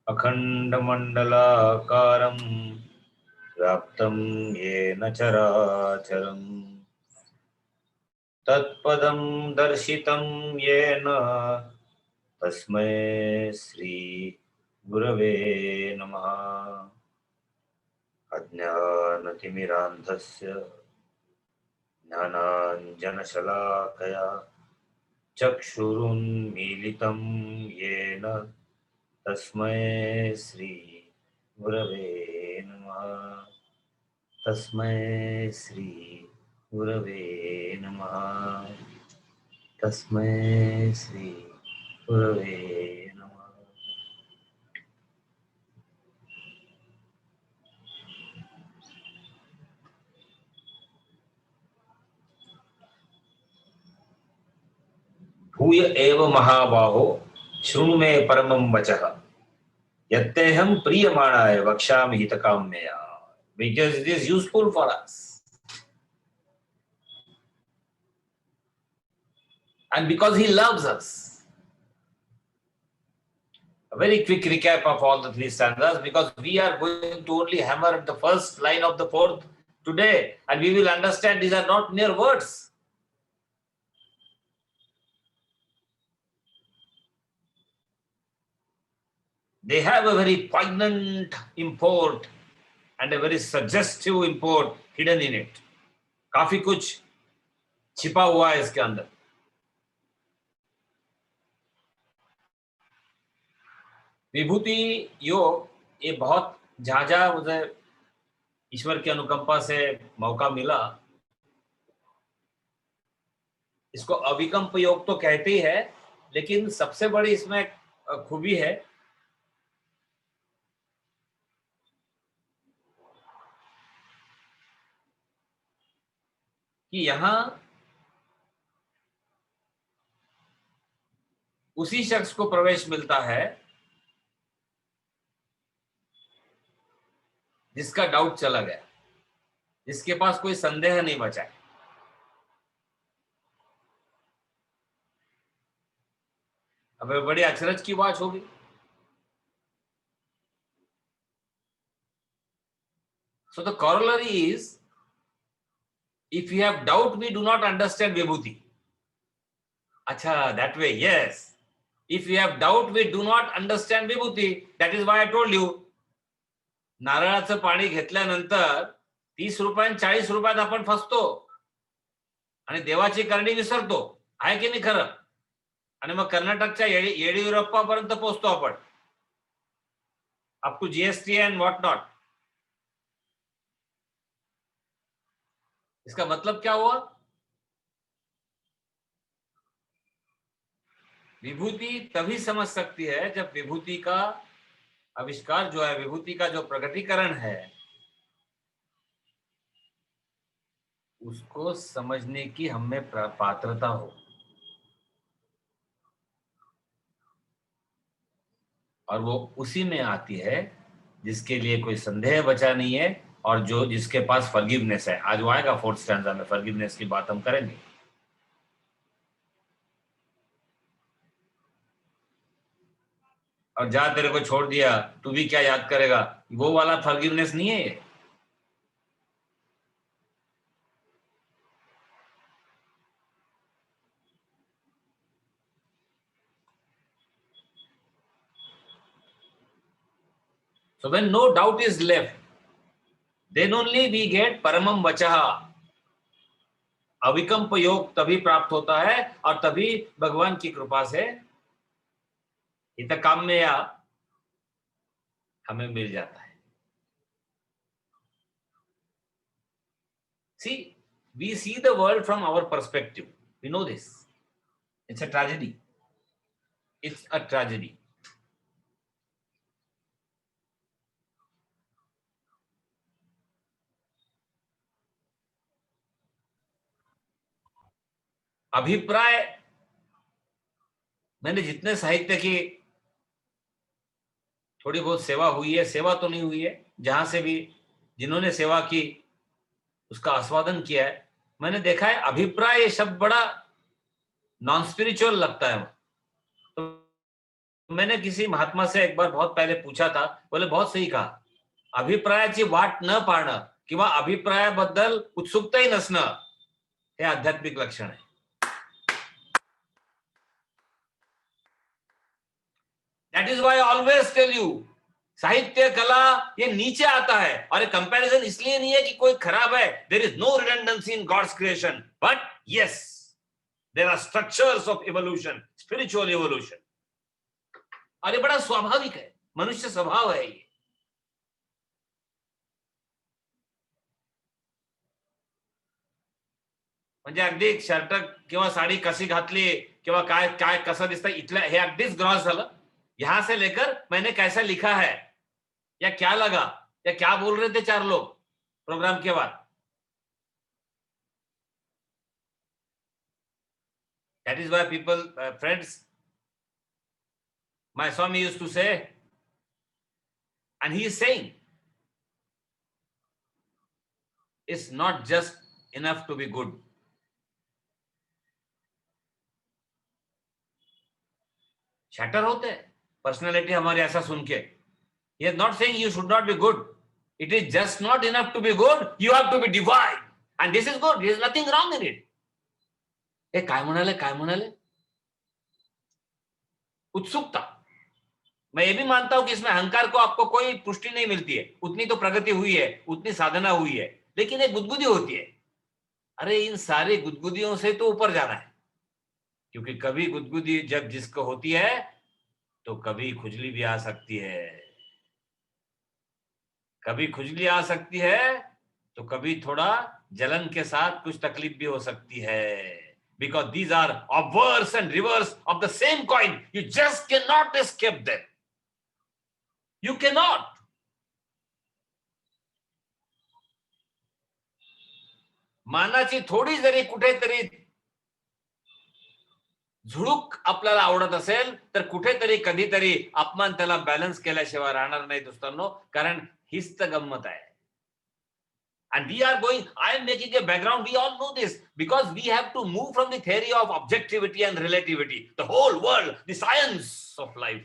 अखण्डमण्डलाकारं व्याप्तं येन चराचरं तत्पदं दर्शितं येन तस्मै श्री गुरवे नमः। अज्ञानतिमिरान्धस्य ज्ञानाञ्जनशलाकया चक्षुरुन्मीलितं येन तस्मै श्री गुरवे नमः। तस्मै श्री गुरवे नमः। तस्मै श्री गुरवे नमः। भूय एव महाबाहो शृणु मे परमं वचः यत्तेहं प्रीयमाणाय वक्ष्यामि हितकाम्यया, because it is useful for us. And because he loves us. A very quick recap of all the three stanzas, because we are going to only hammer at the first line of the fourth today, and we will understand these are not mere words. They have a very poignant import and a very suggestive import hidden in it. काफी कुछ छिपा हुआ है इसके अंदर. विभूति योग ये बहुत झाझा मुझे ईश्वर की अनुकंपा से मौका मिला. इसको अविकल्प योग तो कहते ही है, लेकिन सबसे बड़ी इसमें खूबी है कि यहां उसी शख्स को प्रवेश मिलता है जिसका डाउट चला गया, जिसके पास कोई संदेह नहीं बचा है. अब बड़ी अचरज की बात होगी. So the corollary is, if we have doubt, we do not understand vibhuti. Acha, that way, yes. If we have doubt, we do not understand vibhuti. That is why I told you. नारळाचं पाणी घेतल्यानंतर 30 रुपये 40 रुपयात आपण फसतो आणि देवाची करणी विसरतो. आहे की नाही खरं? आणि मग कर्नाटकच्या येडियुरप्पा पर्यंत पोहोचतो आपण. Up to GST and what not. इसका मतलब क्या हुआ? विभूति तभी समझ सकती है जब विभूति का आविष्कार जो है, विभूति का जो प्रकटीकरण है, उसको समझने की हमें पात्रता हो. और वो उसी में आती है जिसके लिए कोई संदेह बचा नहीं है और जो जिसके पास फॉरगिवनेस है. आज वो आएगा फोर्थ स्टैंजा में, फॉरगिवनेस की बात हम करेंगे. और जा तेरे को छोड़ दिया तू भी क्या याद करेगा, वो वाला फॉरगिवनेस नहीं है. So when no doubt is left, then only we get paramam vachaha. अविकल्प योग तभी प्राप्त होता है और तभी भगवान की कृपा से हितकाम्यया हमें मिल जाता है. See, we see the world from our perspective. We know this. It's a tragedy. It's a tragedy. अभिप्राय, मैंने जितने साहित्य की थोड़ी बहुत सेवा हुई है, सेवा तो नहीं हुई है, जहां से भी जिन्होंने सेवा की उसका आस्वादन किया है, मैंने देखा है अभिप्राय ये शब्द बड़ा नॉन स्पिरिचुअल लगता है. तो मैंने किसी महात्मा से एक बार बहुत पहले पूछा था, बोले बहुत सही कहा, अभिप्रायाची वाट न पाळणं किंवा अभिप्रायाबद्दल उत्सुकताही नसणं हे आध्यात्मिक लक्षण आहे. That is why I always tell you, साहित्य कला ये नीचे आता है, और ये कंपैरिजन इसलिए नहीं है कि कोई खराब है. There is no redundancy in God's creation, but yes, there are structures of evolution, spiritual evolution. और ये बड़ा स्वाभाविक है, मनुष्य स्वभाव है ये. म्हणजे अगदी शर्ट किंवा साडी कशी घातली किंवा काय काय कसं दिसतं इथलं हे अगदीच ग्रॉस झालं. यहां से लेकर मैंने कैसा लिखा है या क्या लगा या क्या बोल रहे थे चार लोग प्रोग्राम के बाद. That is why people, friends, my Swami used to say, and he is saying, it's not just enough to be good. Shatter होते हैं पर्सनालिटी हमारे ऐसा सुन के. He is not saying you should not be good. It is just not enough to be good. You have to be divine. And this is good. There is nothing wrong in it. हे काय म्हणाले? उत्सुकता. मैं ये भी मानता हूं कि इसमें अहंकार को आपको कोई पुष्टि नहीं मिलती है. उतनी तो प्रगति हुई है, उतनी साधना हुई है, लेकिन एक गुदगुदी होती है. अरे इन सारी गुदगुदियों से तो ऊपर जाना है, क्योंकि कभी गुदगुदी जब जिसको होती है तो कभी खुजली भी आ सकती है. कभी खुजली आ सकती है तो कभी थोड़ा जलन के साथ कुछ तकलीफ भी हो सकती है. Because these are obverse and reverse of the same coin. You just cannot escape them. You cannot. मानाची थोडी जरी कुठेतरी झुळूक आपल्याला आवडत असेल तर कुठेतरी कधीतरी अपमान त्याला बॅलन्स केल्याशिवाय राहणार नाही दोस्तांनो, कारण हीच तर गंमत आहे. And we are going, I am making a background, we all know this, because we have to move from the theory of objectivity and relativity. The whole world, the science of life,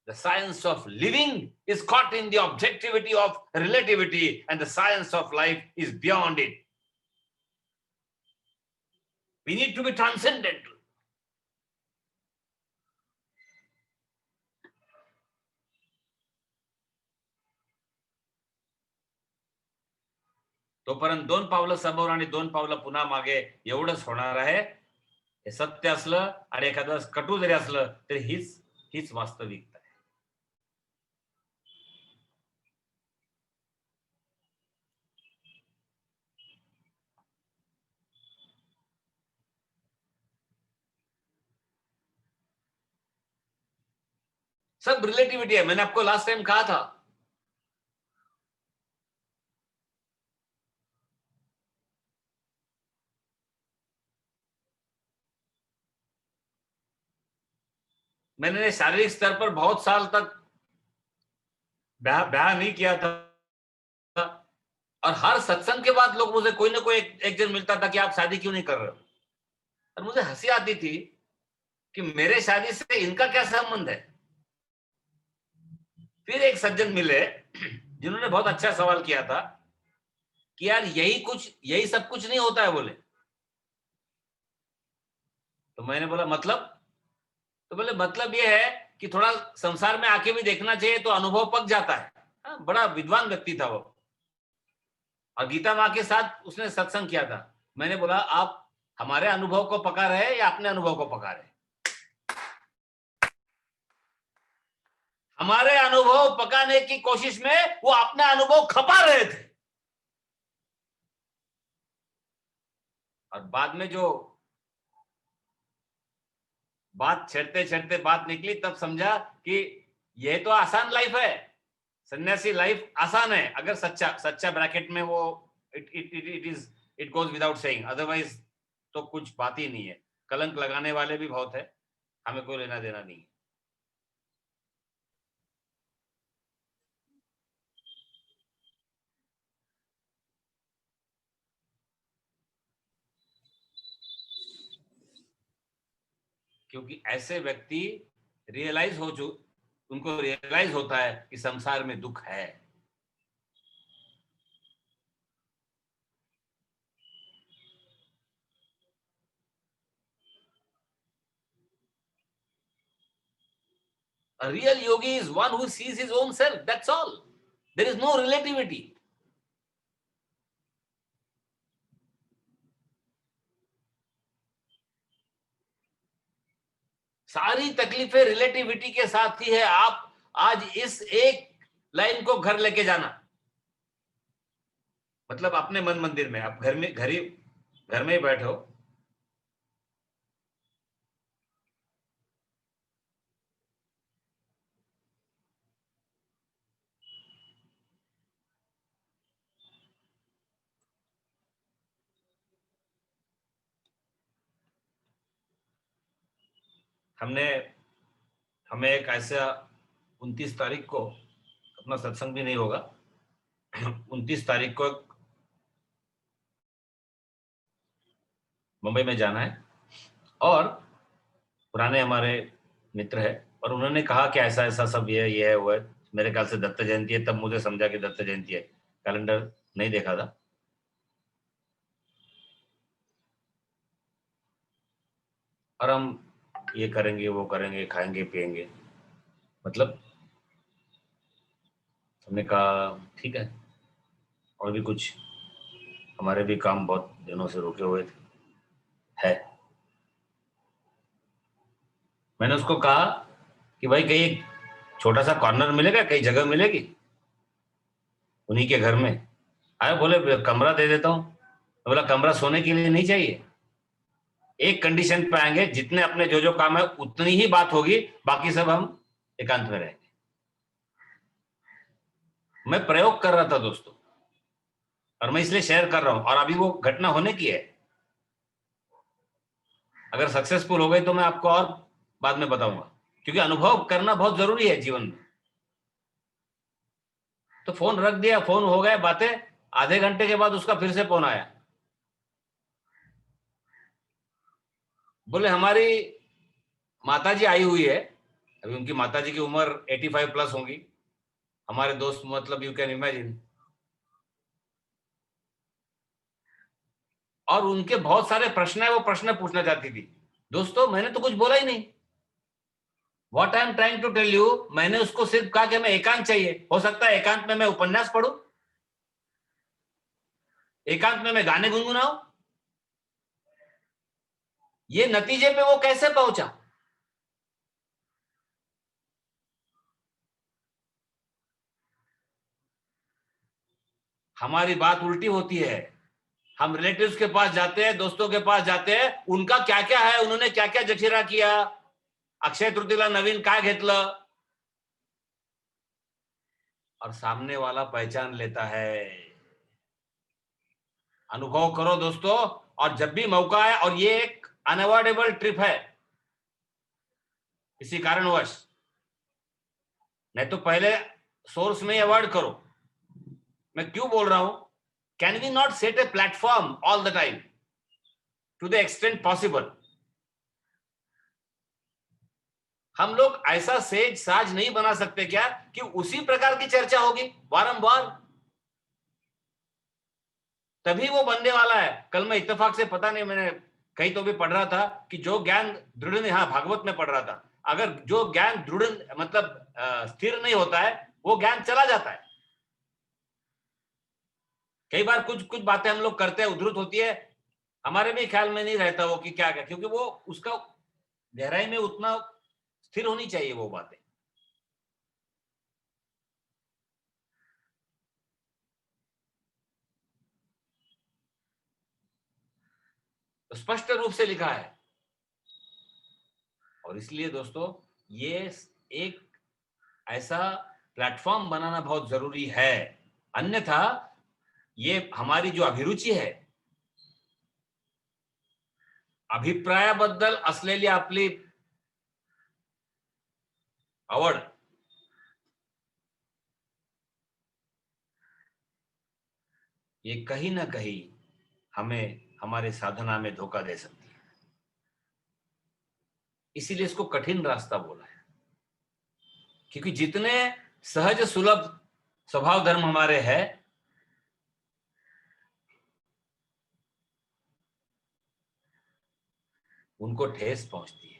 the science of living is caught in the objectivity of relativity, and the science of life is beyond it. We need to be transcendental. तोपर्यंत 2 पावलं समोर आणि 2 पावलं पुन्हा मागे एवढंच होणार आहे. हे सत्य असलं आणि एखादं कटू जरी असलं तरी हीच वास्तविकता आहे. सब रिलेटिविटी है. मैंने आपको लास्ट टाइम कहा था, मैंने शारीरिक स्तर पर बहुत साल तक ब्याह नहीं किया था, और हर सत्संग के बाद लोग मुझे कोई ना कोई एक जन मिलता था कि आप शादी क्यों नहीं कर रहे हो. और मुझे हंसी आती थी कि मेरे शादी से इनका क्या संबंध है. फिर एक सज्जन मिले जिन्होंने बहुत अच्छा सवाल किया था कि यार यही सब कुछ नहीं होता है बोले. तो मैंने बोला मतलब? तो बोले मतलब ये है कि थोड़ा संसार में आके भी देखना चाहिए तो अनुभव पक जाता है. बड़ा विद्वान व्यक्ति था वो, और गीता माँ के साथ उसने सत्संग किया था. मैंने बोला आप हमारे अनुभव को पका रहे या अपने अनुभव को पका रहे? हमारे अनुभव पकाने की कोशिश में वो अपना अनुभव खपा रहे थे. और बाद में जो बात छेड़ते छेड़ते बात निकली तब समझा कि यह तो आसान लाइफ है. सन्यासी लाइफ आसान है अगर सच्चा ब्रैकेट में वो it goes without saying, otherwise तो कुछ बात ही नहीं है. कलंक लगाने वाले भी बहुत है, हमें कोई लेना देना नहीं है. क्योंकि ऐसे व्यक्ति रियलाइज हो चुक उनको रियलाइज होता है कि संसार में दुख है। A real yogi is one who sees his own self. That's all. There is no relativity. सारी तकलीफें रिलेटिविटी के साथ ही है। आप आज इस एक लाइन को घर लेके जाना, मतलब अपने मन मंदिर में, आप घर में घर में ही बैठो, हमें एक ऐसा 29 तारीख को अपना सत्संग भी नहीं होगा। 29 तारीख को मुंबई में जाना है और पुराने हमारे मित्र है और उन्होंने कहा कि ऐसा ऐसा सब ये है वो है। मेरे ख्याल से दत्त जयंती है, तब मुझे समझा कि दत्त जयंती है। कैलेंडर नहीं देखा था। और हम ये करेंगे वो करेंगे, खाएंगे पिएंगे, मतलब हमने कहा ठीक है। और भी कुछ हमारे भी काम बहुत दिनों से रुके हुए थे है। मैंने उसको कहा कि भाई कहीं एक छोटा सा कॉर्नर मिलेगा, कहीं जगह मिलेगी उन्हीं के घर में। आए बोले कमरा दे देता हूँ। तो बोला कमरा सोने के लिए नहीं चाहिए, एक कंडीशन पे आएंगे, जितने अपने जो जो काम है उतनी ही बात होगी, बाकी सब हम एकांत में रहेंगे। मैं प्रयोग कर रहा था दोस्तों, और मैं इसलिए शेयर कर रहा हूं, और अभी वो घटना होने की है। अगर सक्सेसफुल हो गई तो मैं आपको और बाद में बताऊंगा, क्योंकि अनुभव करना बहुत जरूरी है जीवन में। तो फोन रख दिया, फोन हो गए बातें। आधे घंटे के बाद उसका फिर से फोन आया। बोले हमारी माताजी आई हुई है। अभी उनकी माताजी की उम्र 85 प्लस होगी। हमारे दोस्त, मतलब यू कैन इमेजिन। और उनके बहुत सारे प्रश्न है, वो प्रश्न पूछना चाहती थी। दोस्तों मैंने तो कुछ बोला ही नहीं। What I am trying to tell you, मैंने उसको सिर्फ कहा कि मैं एकांत चाहिए। हो सकता है एकांत में मैं उपन्यास पढ़ूं, एकांत में मैं गाने गुनगुनाऊं। ये नतीजे पे वो कैसे पहुंचा? हमारी बात उल्टी होती है। हम रिलेटिव्स के पास जाते हैं, दोस्तों के पास जाते हैं, उनका क्या क्या है, उन्होंने क्या क्या जखीरा किया, अक्षय तृतीयेला नवीन काय घेतलं, और सामने वाला पहचान लेता है। अनुभव करो दोस्तों। और जब भी मौका है, और ये एक अनअवॉइडेबल ट्रिप है किसी कारणवश, नहीं तो पहले सोर्स में अवॉइड करो। मैं क्यों बोल रहा हूं? Can we not set a platform all the time to the extent possible? हम लोग ऐसा सेज साज नहीं बना सकते क्या कि उसी प्रकार की चर्चा होगी बारंबार? तभी वो बनने वाला है। कल मैं इत्तेफाक से, पता नहीं मैंने कहीं तो भी पढ़ रहा था कि जो ज्ञान दृढ़ नहीं, हाँ भागवत में पढ़ रहा था, अगर जो ज्ञान दृढ़ मतलब स्थिर नहीं होता है, वो ज्ञान चला जाता है। कई बार कुछ कुछ बातें हम लोग करते हैं, उद्धृत होती है, हमारे भी ख्याल में नहीं रहता वो कि क्या क्या, क्योंकि वो उसका गहराई में उतना स्थिर होनी चाहिए वो बातें। तो स्पष्ट रूप से लिखा है। और इसलिए दोस्तों ये एक ऐसा प्लेटफॉर्म बनाना बहुत जरूरी है। अन्यथा ये हमारी जो अभिरुचि है, अभिप्रायाबद्दल असलेली आपली आवड, ये कहीं ना कहीं हमें हमारे साधना में धोखा दे सकती है। इसीलिए इसको कठिन रास्ता बोला है। क्योंकि जितने सहज सुलभ स्वभाव धर्म हमारे हैं, उनको ठेस पहुंचती है.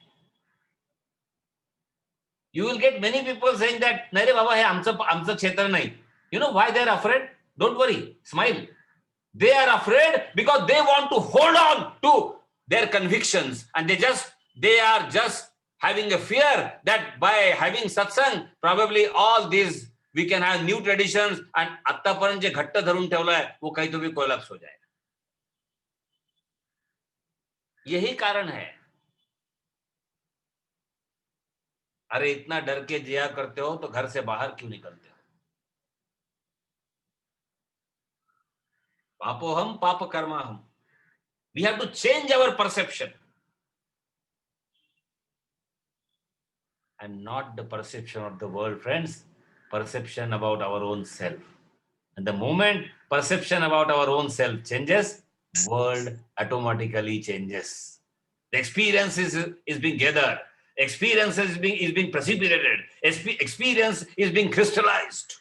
You will get many people saying that, नाही रे बाबा, हे आमचं क्षेत्र नाही. You know why they are afraid? Don't worry, smile. They are afraid because they want to hold on to their convictions, and they are just having a fear that by having satsang, probably all these we can have new traditions, and आत्तापर्यंत जे घट्ट धरून ठेवलंय वो कहीं तो भी collapse हो जाएगा. यही कारण है. अरे इतना डर के जिया करते हो तो घर से बाहर क्यों निकलते हो? पापोहम पाप कर्माहम. We have to change our perception, and not the perception of the world, friends. Perception about our own self. And the moment perception about our own self changes, world automatically changes. The experience is being gathered. Experience is being precipitated. Experience is being crystallized.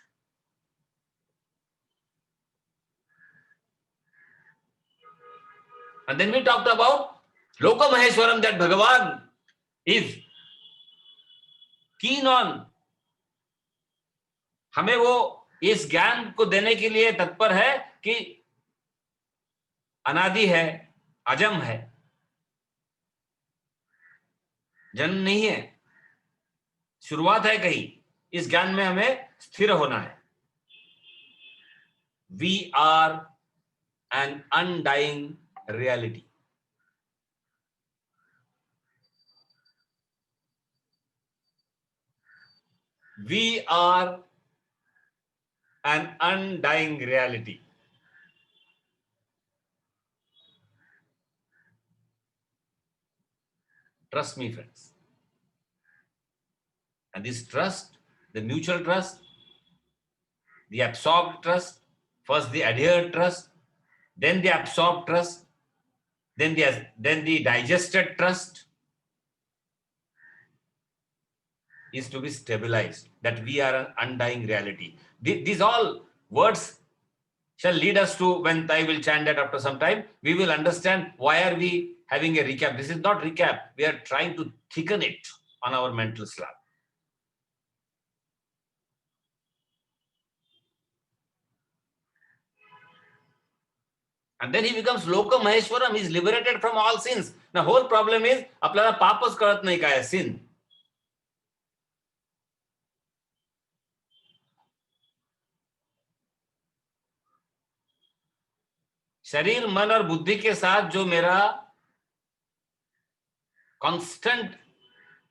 And then we talked about Loka Maheshwaram, that Bhagavan is keen on हमें वो इस ज्ञान को देने के लिए तत्पर है कि अनादि है, अजम है, जन्म नहीं है, शुरुआत है कहीं. इस ज्ञान में हमें स्थिर होना है. We are an undying reality. We are an undying reality. Trust me, friends. And this trust, the mutual trust, the absorbed trust, first the adhered trust, then the absorbed trust, then the digested trust, is to be stabilized, that we are an undying reality. These all words shall lead us to, when I will chant that after some time, we will understand why are we having a recap. This is not recap. We are trying to thicken it on our mental slab. And then he becomes Loka Maheshwaram. He is liberated from all sins. The whole problem is, आपल्याला पापच कळत नाही काय sin. शरीर, मन और बुद्धि के साथ जो मेरा कांस्टेंट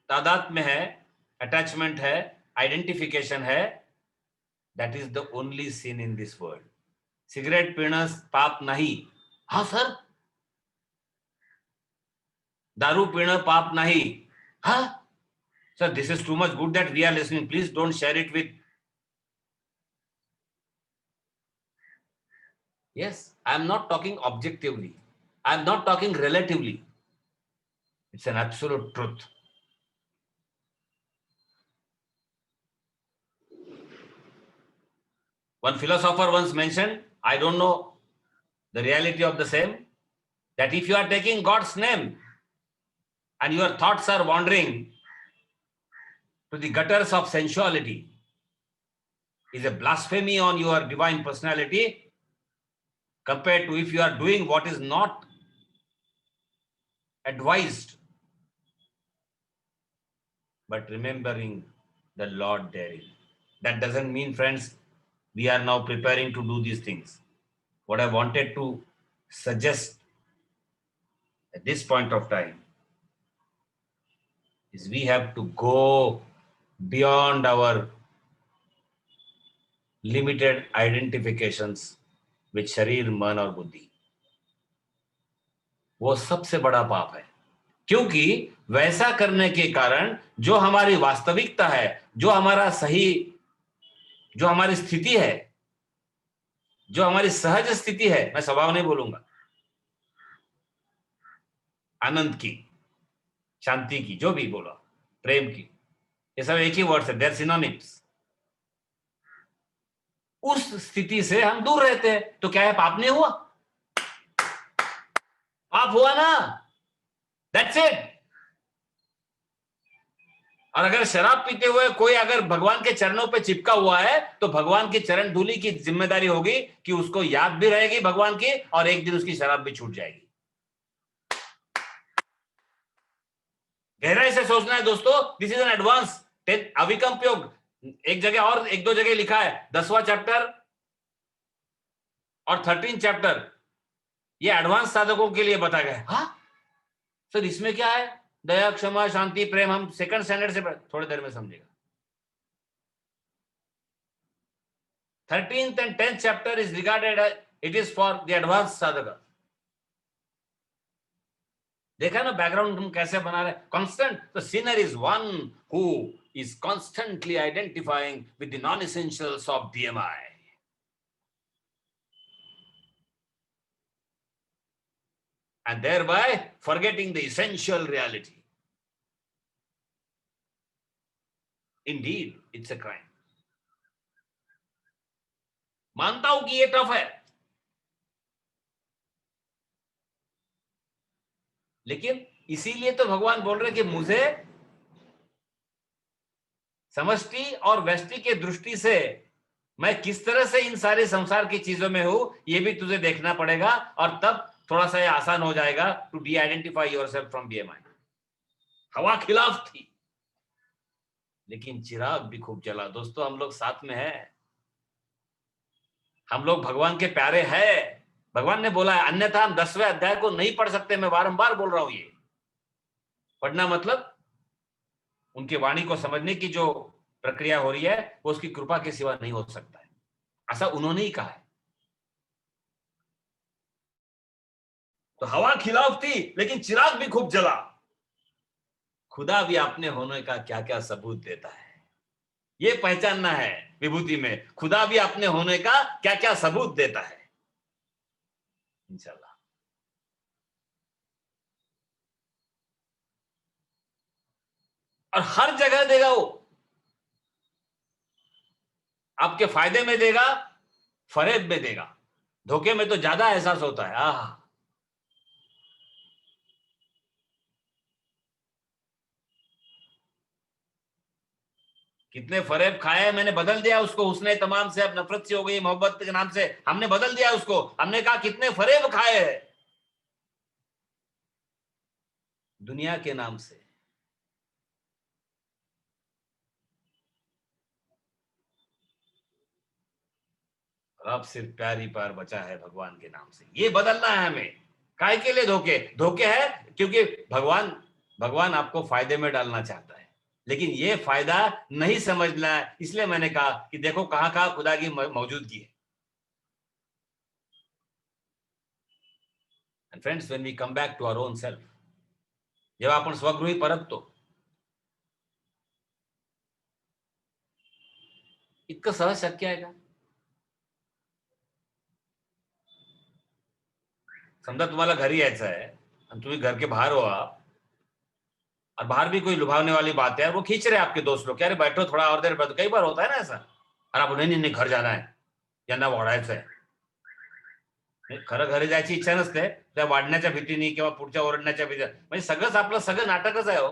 तादात्म्य है, अटैचमेंट है, आइडेंटिफिकेशन है, that is the only sin in this world. Cigarette पीणं पाप नाही. हा सर, दारू पीणं पाप नाही. हा sir, this is too much good that we are listening. Please don't share it with. Yes, I am not talking objectively. I am not talking relatively. It's an absolute truth. One philosopher once mentioned, I don't know the reality of the same, that if you are taking God's name and your thoughts are wandering to the gutters of sensuality, is a blasphemy on your divine personality, compared to if you are doing what is not advised, but remembering the Lord therein. That doesn't mean, friends, we are now preparing to do these things. What I wanted to suggest at this point of time is we have to go beyond our limited identifications with शरीर, मन और बुद्धि. वो सबसे बड़ा पाप है, क्योंकि वैसा करने के कारण जो हमारी वास्तविकता है, जो हमारा सही, जो हमारी स्थिति है, जो हमारी सहज स्थिति है, मैं स्वभाव नहीं बोलूंगा, आनंद की, शांति की, जो भी बोला, प्रेम की, ये सब एक ही वर्ड है, देयर सिनोनिम्स। उस स्थिति से हम दूर रहते हैं, तो क्या है, पाप नहीं हुआ? पाप हुआ ना, दैट्स इट। और अगर शराब पीते हुए कोई अगर भगवान के चरणों पे चिपका हुआ है, तो भगवान की चरण धूली की जिम्मेदारी होगी कि उसको याद भी रहेगी भगवान की, और एक दिन उसकी शराब भी छूट जाएगी। गहराई से सोचना है दोस्तों, दिस इज एन एडवांस अविकल्पयोग। एक जगह और एक दो जगह लिखा है, 10वां चैप्टर और 13 चैप्टर, ये एडवांस साधकों के लिए बताया गया है। हाँ सर, इसमें क्या है? दया, क्षमा, शांति, प्रेम, हम सेकंड स्टैंडर्ड से थोड़ी देर में समझेगा। 13th and 10th chapter is regarded as it is for the advanced sadhaka. देखा ना बैकग्राउंड हम कैसे बना रहे? Constant, the Sinner is one who is constantly identifying with the non essentials of BMI and thereby forgetting the essential reality. Indeed, it's a crime. मानता हूं कि ये टफ है, लेकिन इसीलिए तो भगवान बोल रहे कि मुझे समष्टि और व्यष्टि के दृष्टि से मैं किस तरह से इन सारे संसार की चीजों में हूं, ये भी तुझे देखना पड़ेगा, और तब थोड़ा सा ये आसान हो जाएगा to D identify yourself from BMI. हवा खिलाफ थी, लेकिन चिराग भी खूब जला। दोस्तों, हम लोग साथ में हैं, हम लोग भगवान के प्यारे हैं। भगवान ने बोला है, अन्यथा हम 10वें अध्याय को नहीं पढ़ सकते। मैं बारंबार बोल रहा हूं, ये पढ़ना मतलब उनकी वाणी को समझने की जो प्रक्रिया हो रही है, वो उसकी कृपा के सिवा नहीं हो सकता है। ऐसा उन्होंने ही कहा है। तो हवा खिलाफ थी, लेकिन चिराग भी खूब जला। खुदा भी अपने होने का क्या क्या सबूत देता है, ये पहचानना है विभूति में। खुदा भी अपने होने का क्या क्या सबूत देता है, इंशाल्लाह। और हर जगह देगा वो, आपके फायदे में देगा, फरेब में देगा। धोखे में तो ज्यादा एहसास होता है। कितने फरेब खाए, मैंने बदल दिया उसको। उसने तमाम से अब नफरत सी हो गई, मोहब्बत के नाम से हमने बदल दिया उसको। हमने कहा कितने फरेब खाए हैं दुनिया के नाम से। और अब सिर्फ प्यार ही प्यार बचा है भगवान के नाम से। ये बदलना है हमें। काय के लिए धोखे? धोखे है क्योंकि भगवान भगवान आपको फायदे में डालना चाहता है, लेकिन ये फायदा नहीं समझना है। इसलिए मैंने कहा कि देखो कहां कहां खुदा की मौजूदगी है। And friends, when we come back to our own self, जेव्हा आपण स्वगृही परततो, इतकं सहज शक्य आहे का? समजा तुम्हाला घरी यायचं आहे आणि तुम्ही घर के बाहर हो आप, और बाहर भी कोई लुभावने वाली बात है, वो खींच रहे आपके दोस्त लोग, अरे बैठो थोड़ा और देर बैठो। कई बार होता है ना ऐसा, और आप नहीं नहीं घर जाना है, यांना वाढायचं आहे। खरं घरी जायची इच्छा नसते, त्या वाढण्याच्या भीतीने किंवा पुढच्या ओरडण्याच्या भीतीने, म्हणजे सगळंच आपलं सगळं नाटकच आहे हो।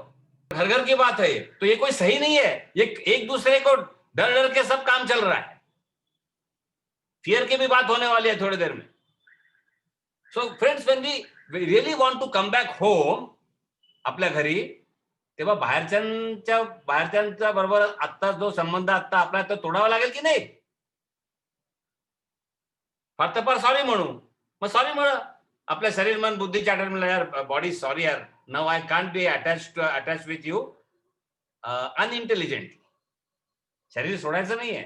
घर घर की बात है ये, तो ये कोई सही नहीं है। ये एक दूसरे को डर डर के सब काम चल रहा है। फियर की भी बात होने वाली है थोड़ी देर में। So friends, when we really want to come back home आपल्या घरी, तेव्हा बाहेरच्यांच्या बरोबर आत्ता जो संबंध आत्ता आपला तो तोडावा लागेल की नाही? फार तर फार सॉरी म्हणू, मग सॉरी म्हणा आपल्या शरीर मन बुद्धीच्या आठवण, यार बॉडी सॉरी यार, now I can't be attach with you अनइंटेलिजंट। शरीर सोडायचं नाहीये,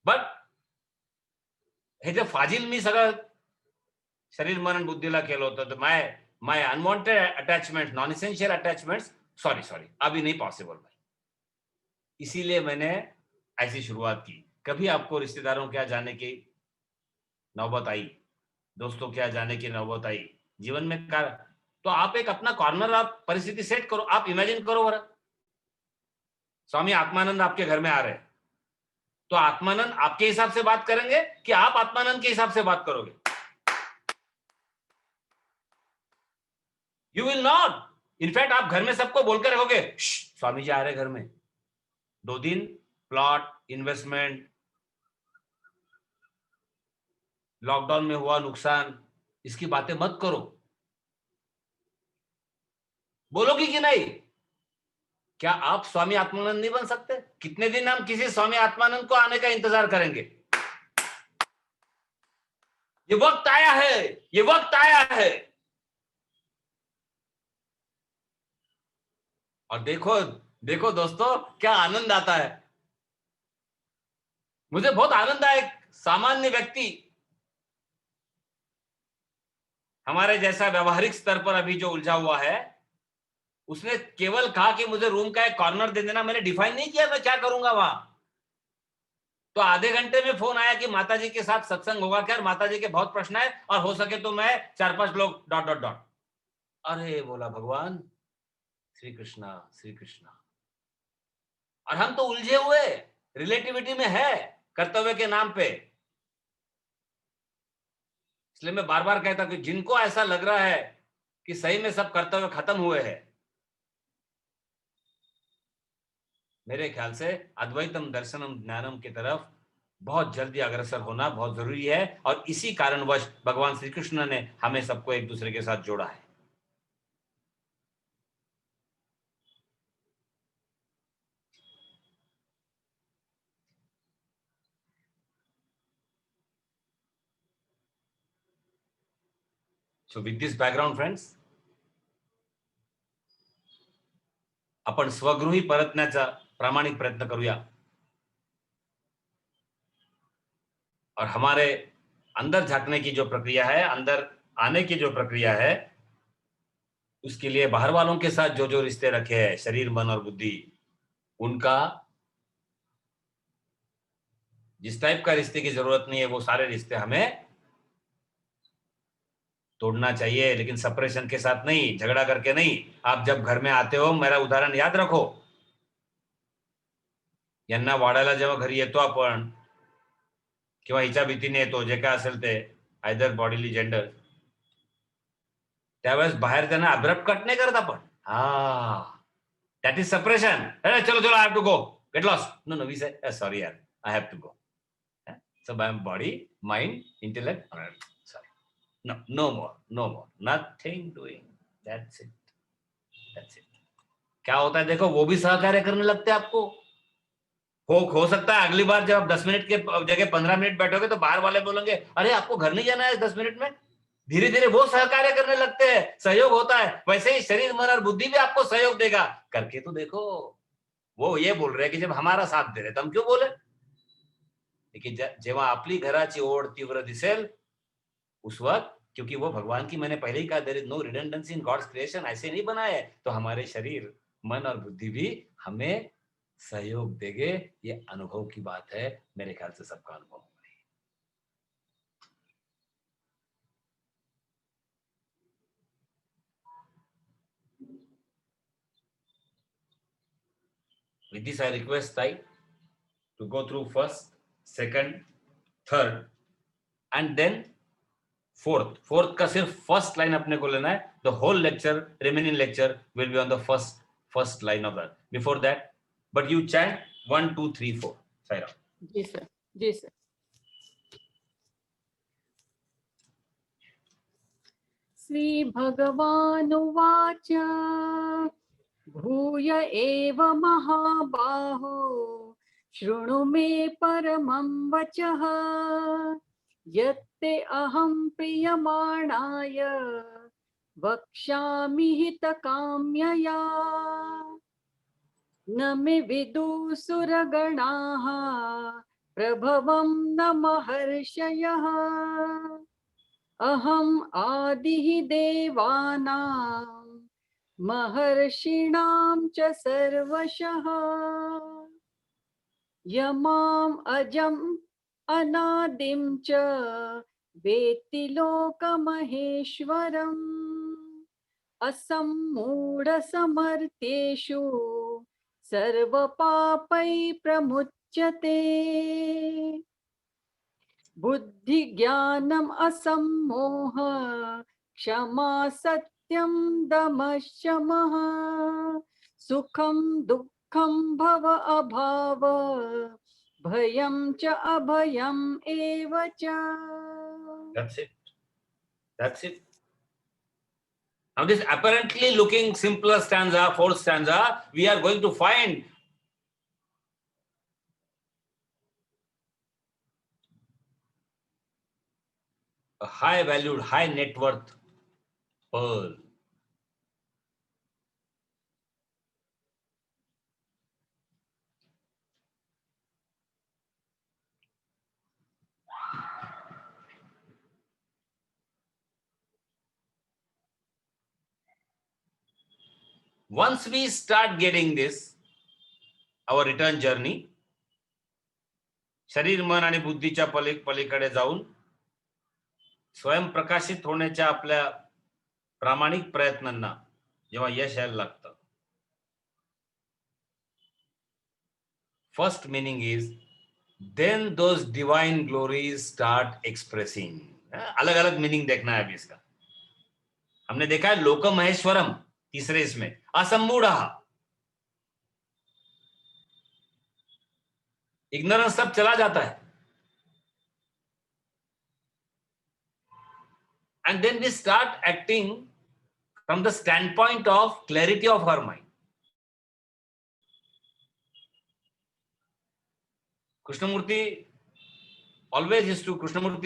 बट हे जे फाजील मी सगळं शरीर मन बुद्धीला केलं होतं, तर my unwanted attachment, non essential attachments, sorry sorry अभी नहीं पॉसिबल भाई। इसीलिए मैंने ऐसी शुरुआत की। कभी आपको रिश्तेदारों के यहाँ जाने की नौबत आई, दोस्तों के यहाँ जाने की नौबत आई जीवन में, तो आप एक अपना कॉर्नर, आप परिस्थिति सेट करो, आप इमेजिन करो बरा, स्वामी आत्मानंद आपके घर में आ रहे हैं, तो आत्मानंद आपके हिसाब से बात करेंगे कि आप आत्मानंद के हिसाब से बात करोगे? You will not. इनफैक्ट आप घर में सबको बोलकर रखोगे, स्वामी जी आ रहे घर में, 2 दिन प्लॉट, इन्वेस्टमेंट, लॉकडाउन में हुआ नुकसान, इसकी बातें मत करो। बोलोगी कि नहीं? क्या आप स्वामी आत्मानंद नहीं बन सकते? कितने दिन हम किसी स्वामी आत्मानंद को आने का इंतजार करेंगे? ये वक्त आया है, ये वक्त आया है। और देखो देखो दोस्तों, क्या आनंद आता है। मुझे बहुत आनंद आया। एक सामान्य व्यक्ति, हमारे जैसा व्यवहारिक स्तर पर अभी जो उलझा हुआ है, उसने केवल कहा कि मुझे रूम का एक कॉर्नर दे देना। मैंने डिफाइन नहीं किया मैं क्या करूंगा वहां। तो आधे घंटे में फोन आया कि माताजी के साथ सत्संग होगा क्या, माताजी के बहुत प्रश्न है और हो सके तो मैं 4-5 लोग डॉट डॉट डॉट। अरे बोला भगवान श्री कृष्णा, श्री कृष्णा। और हम तो उलझे हुए रिलेटिविटी में है, कर्तव्य के नाम पे। इसलिए मैं बार बार कहता हूं कि जिनको ऐसा लग रहा है कि सही में सब कर्तव्य खत्म हुए हैं, मेरे ख्याल से अद्वैतम दर्शनम ज्ञानम की तरफ बहुत जल्दी अग्रसर होना बहुत जरूरी है। और इसी कारणवश भगवान श्री कृष्ण ने हमें सबको एक दूसरे के साथ जोड़ा है। So with this background friends, आपण स्वगृही परतण्याचा प्रामाणिक प्रयत्न करूया और हमारे अंदर झांकने की जो प्रक्रिया है, अंदर आने की जो प्रक्रिया है, उसके लिए बाहर वालों के साथ जो जो रिश्ते रखे हैं, शरीर, मन और बुद्धि, उनका जिस टाइप का रिश्ते की जरूरत नहीं है, वो सारे रिश्ते हमें तोड़ना चाहिए, लेकिन सेपरेशन के साथ नहीं, झगड़ा करके नहीं। आप जब घर में आते हो, मेरा उदाहरण याद रखो, यांना वाढायला जेव्हा घरी येतो आपण किंवा हिच्या भीतीने येतो, जे काय असेल ते, आयदर बॉडीली जेंडर, त्यावेळेस बाहेर त्यांना अब्रप्ट कट नाही करत आपण। हा, दॅट इज सेपरेशन। अरे चलो चलो, I have to go, get lost. No no, we say sorry यार, I have to go. So body, mind, intellect, sorry, no no more, no more, nothing doing, that's it, that's it. क्या होता है देखो, वो भी सहकार्य करने लगते हैं आपको। हो सकता है अगली बार जब आप 10 मिनट के जगह 15 मिनट बैठोगे तो बाहर वाले बोलेंगे, अरे आपको घर नहीं जाना है 10 मिनट में। धीरे धीरे वो सहकार्य करने लगते हैं, सहयोग होता है। वैसे ही शरीर, मन और बुद्धि भी आपको सहयोग देगा। करके तो देखो। वो ये बोल रहे हैं कि जब हमारा साथ दे रहे तो हम क्यों बोले। लेकिन जेव्हा आपली घराची ओढ तीव्र दिसेल, उस वक्त, क्योंकि वो भगवान की, मैंने पहले ही कहा, there is no redundancy in God's creation, ऐसे नहीं बनाए है, तो हमारे शरीर, मन और बुद्धि भी हमें सहयोग देंगे। ये अनुभव की बात है, मेरे ख्याल से सबका अनुभव होगा। With this, I request Sai to go through first, second, third and then fourth. Fourth का सिर्फ फर्स्ट लाइन अपने को लेना है। The whole lecture, remaining lecture will be on the first line of that. Before that, but you chant 1, 2, 3, 4. Sai Ram. Ji sir, ji sir. Shri भगवानुवाच भूय एव महाबाहो शृणु मे परमं वचः यत्ते अहं प्रीयमाणाय वक्ष्यामि हितकाम्यया न मे विदुसुरगणाः प्रभवं न महर्षयः अहम् आदिः देवानां महर्षिणां च सर्वशः यमाम् अजम् अनादिं च वेत्ति लोकमहेश्वरम् असम्मूढसमर्थ्येषु सर्वपापै प्रमुच्यते। बुद्धि ज्ञानम असम्मोह क्षमा सत्यम दमः शमः सुखम दुःखम भव अभाव भयं च अभयम् एव च. That's it. That's it. Now this apparently looking simpler stanza, fourth stanza, we are going to find a high valued, high net worth pearl. Once we start getting this, our return journey, शरीर मन आणि बुद्धीच्या पलीकडे जाऊन स्वयंप्रकाशित होण्याच्या आपल्या प्रामाणिक प्रयत्नांना जेव्हा यश यायला लागतं, first meaning is then those divine glories start expressing. अलग अलग मीनिंग देखना है अभी इसका. हमने देखा है लोक महेश्वरम तीसरे इसमें, असमूढ़, इग्नोरेंस सब चला जाता है. And then we start acting from the standpoint of clarity of her mind. Krishnamurti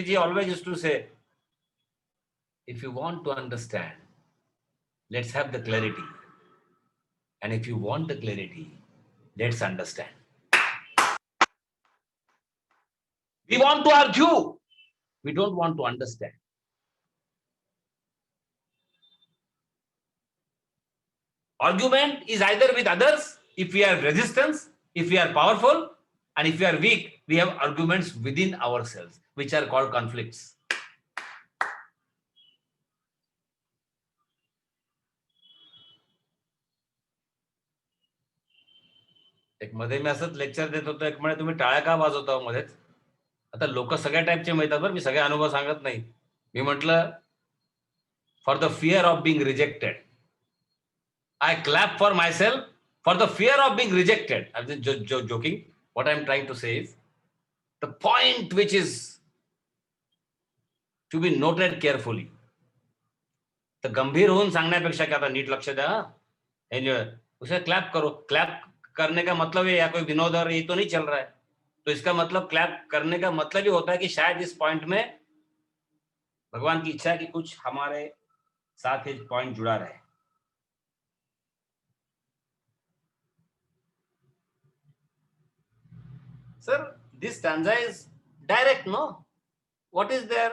ji always used to say, if you want to understand, let's have the clarity. And if you want the clarity, let's understand. We want to argue. We don't want to understand. Argument is either with others, if we have resistance, if we are powerful, and if we are weak, we have arguments within ourselves, which are called conflicts. एक मध्ये मी असंच lecture देत होतो, एक म्हणे तुम्ही टाळ्या का वाजवता मध्येच. आता लोक सगळ्या टाईपचे मिळतात बरं, मी सगळे अनुभव सांगत नाही. मी म्हटलं for the fear of being rejected I clap for myself for the fear of being rejected. I'm just joking. What I'm trying to say is the point which is to be noted carefully. तर गंभीर होऊन सांगण्यापेक्षा की आता NEET लक्ष द्या, उसे clap करो. Clap करने का मतलब है या कोई विनोद और ये तो नहीं चल रहा है. तो इसका मतलब क्लैप करने का मतलब ही होता है कि शायद इस पॉइंट में भगवान की इच्छा है कि कुछ हमारे साथ ये पॉइंट जुड़ा रहे. Sir, this stanza is direct, no? What is there?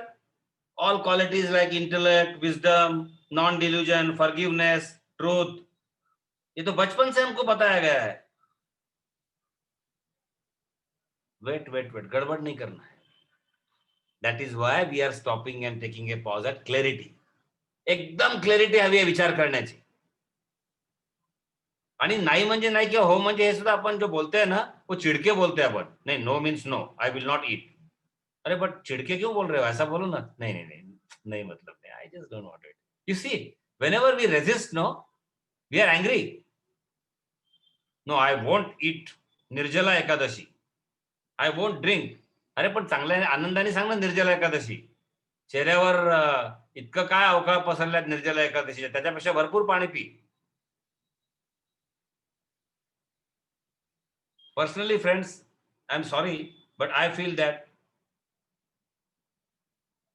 All qualities like intellect, wisdom, non-delusion, forgiveness, truth. ये तो बचपन से हमको बताया गया है. Wait, गड़बड़ नहीं करना है. That is why we are stopping and taking a pause at clarity. एकदम क्लॅरिटी हवी आहे विचार करण्याची. आणि नाही म्हणजे नाही किंवा हो म्हणजे हे सुद्धा आपण जो बोलते ना वो चिड़के बोलते हैं अपन. नहीं, no means no, I will not eat. अरे बट चिड़के क्यों बोल रहे हो, ऐसा बोलो ना. नहीं मतलब नहीं, I just don't want it. You see, whenever we resist, no, we are angry. No, I won't eat Nirjala Ekadashi. I won't drink. अरे पण चांगल्या आनंदाने सांग ना निर्जला एकादशी. चेहऱ्यावर इतकं काय अवकाळ पसरल्यात निर्जला एकादशीच्या, त्याच्यापेक्षा भरपूर पाणी P. Personally, friends, I'm sorry, but I feel that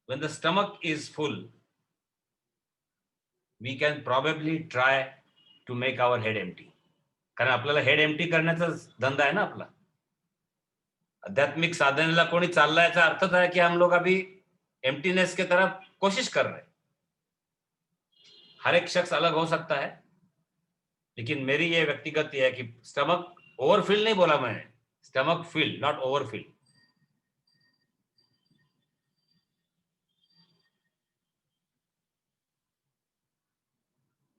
when the stomach is full, we can probably try to make our head empty. कारण आपल्याला हेड एम्प्टी करण्याचा धंदा आहे ना आपला. आध्यात्मिक साधनेला कोणी चालला याचा अर्थच है कि हम लोग अभी एम्प्टीनेस के तरफ कोशिश कर रहे हैं. हर एक शख्स अलग हो सकता है, लेकिन मेरी ये व्यक्तिगत है कि स्टमक ओवरफिल नहीं बोला मैंने, stomach fill, not overfill.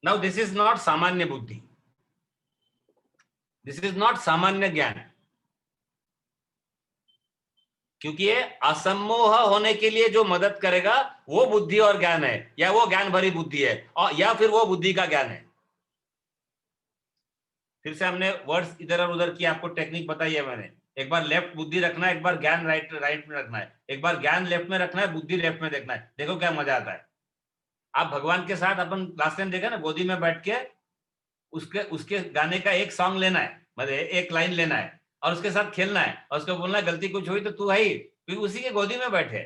Now this is not सामान्य बुद्धि. दिस इज नॉट सामान्य ज्ञान, क्योंकि ये असम्मोह होने के लिए जो मदद करेगा वो बुद्धि और ज्ञान है, या वो ज्ञान भरी बुद्धि है, और या फिर वो बुद्धि का ज्ञान है। फिर से हमने वर्ड्स इधर और उधर की आपको टेक्निक बताई है मैंने। एक बार लेफ्ट बुद्धि रखना है, एक बार ज्ञान राइट में रखना है, एक बार ज्ञान लेफ्ट में रखना है, बुद्धि लेफ्ट में देखना है। देखो क्या मजा आता है। आप भगवान के साथ अपन लास्ट टाइम देखा ना, गोदी में बैठ के उसके उसके गाने का एक सॉन्ग लेना है, मतलब एक लाइन लेना है और उसके साथ खेलना है और उसको बोलना है गलती कुछ हुई तो तू है ही, क्योंकि उसी के गोदी में बैठे।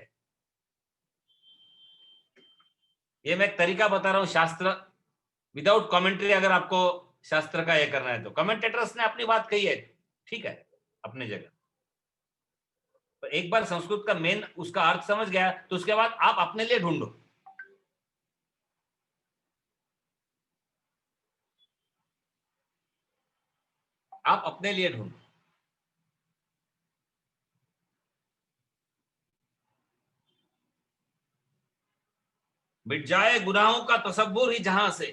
ये मैं एक तरीका बता रहा हूँ, शास्त्र विदाउट कमेंट्री। अगर आपको शास्त्र का ये करना है तो कमेंटेटर्स ने अपनी बात कही है, ठीक है, अपनी जगह। तो एक बार संस्कृत का मेन उसका अर्थ समझ गया तो उसके बाद आप अपने लिए ढूंढो। आप अपने लिए ढूंढो। मिट जाए गुनाहों का तसव्वुर ही जहां से,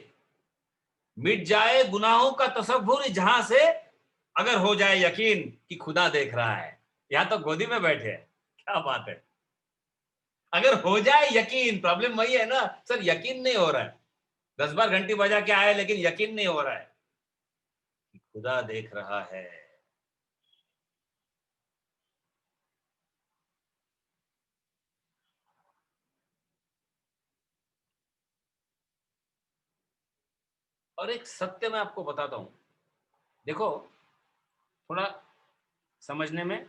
मिट जाए गुनाहों का तसव्वुर ही जहां से, अगर हो जाए यकीन कि खुदा देख रहा है। यहां तो गोदी में बैठे हैं, क्या बात है। अगर हो जाए यकीन, प्रॉब्लम वही है ना सर, यकीन नहीं हो रहा है। 10 बार घंटी बजा के आए लेकिन यकीन नहीं हो रहा है कि खुदा देख रहा है। और एक सत्य मैं आपको बताता हूं, देखो थोड़ा समझने में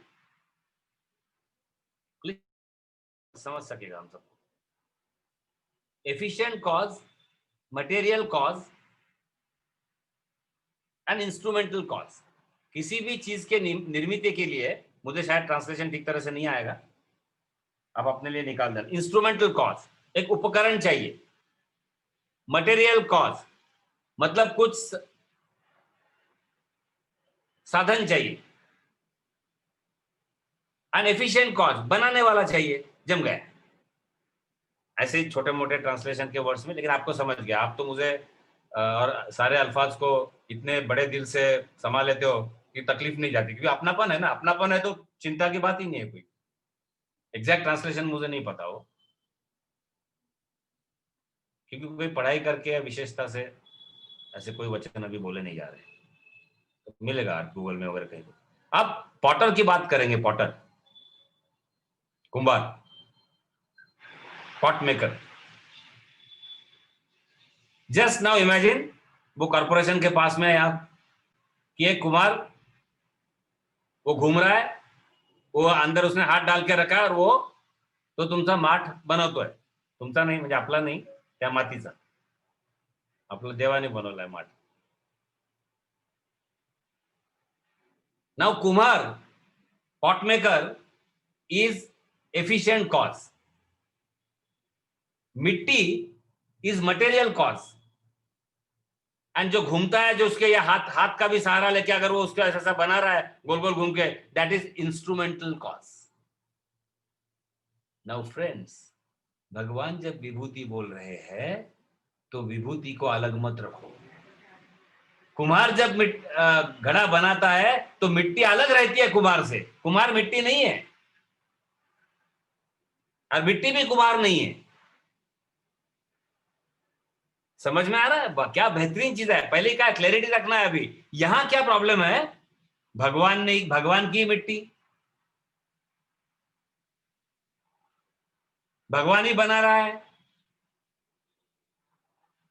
समझ सकेगा हम सबको। Efficient cause, material cause and instrumental cause. किसी भी चीज के निर्मित के लिए, मुझे शायद ट्रांसलेशन ठीक तरह से नहीं आएगा, आप अपने लिए निकाल देना। इंस्ट्रूमेंटल कॉज, एक उपकरण चाहिए। मटेरियल कॉज मतलब कुछ साधन चाहिए। एंड एफिशिएंट कॉज, बनाने वाला चाहिए। जम गया। ऐसे ही छोटे मोटे ट्रांसलेशन के वर्ड्स में, लेकिन आपको समझ गया। आप तो मुझे और सारे अल्फाज को इतने बड़े दिल से संभाल लेते हो कि तकलीफ नहीं जाती, क्योंकि अपनापन है ना। अपनापन है तो चिंता की बात ही नहीं है कोई। एग्जैक्ट ट्रांसलेशन मुझे नहीं पता हो, क्योंकि कोई पढ़ाई करके विशेषता से ऐसे कोई वचन अभी बोले नहीं जा रहे। तो मिलेगा गूगल में वगैरह कहीं। अब पॉटर की बात करेंगे। पॉटर, कुंभार, pot maker. Just now imagine, वो कॉर्पोरेशन के पास में है आप, कि एक कुमार वो घूम रहा है, वो अंदर उसने हाथ डाल के रखा है और वो तो तुमचा माठ बनवतोय. तुमचा नाही म्हणजे आपला नाही, त्या मातीचा. आपला देवाने बनवलाय माठ. Now Kumar, pot maker, is efficient cause. मिट्टी is material cause. एंड जो घूमता है, जो उसके ये हाथ का भी सहारा लेके अगर वो उसका ऐसा बना रहा है गोल गोल घूम के, that is instrumental cause. Now friends, भगवान जब विभूति बोल रहे हैं तो विभूति को अलग मत रखो. कुम्हार जब घड़ा बनाता है तो मिट्टी अलग रहती है कुम्हार से. कुम्हार मिट्टी नहीं है और मिट्टी भी कुम्हार नहीं है. समझ में आ रहा है? क्या बेहतरीन चीज है. पहले क्या क्लैरिटी रखना है. अभी यहां क्या प्रॉब्लम है, भगवान नहीं, भगवान की मिट्टी, भगवान ही बना रहा है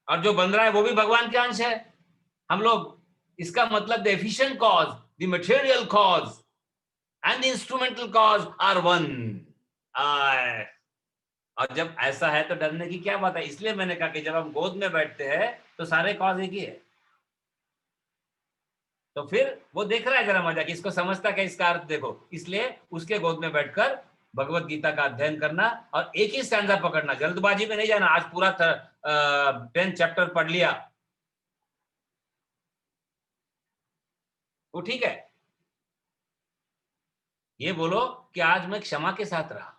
और जो बन रहा है वो भी भगवान के अंश है. हम लोग, इसका मतलब the efficient cause, the material cause and the instrumental cause are one. और जब ऐसा है तो डरने की क्या बात है. इसलिए मैंने कहा कि जब हम गोद में बैठते हैं तो सारे कॉज एक ही है. तो फिर वो देख रहा है जरा मजा कि इसको समझता क्या इसका अर्थ देखो. इसलिए उसके गोद में बैठकर भगवत गीता का अध्ययन करना और एक ही स्टैंजा पकड़ना. जल्दबाजी में नहीं जाना. आज पूरा 10 चैप्टर पढ़ लिया वो ठीक है. ये बोलो कि आज मैं क्षमा के साथ रहा.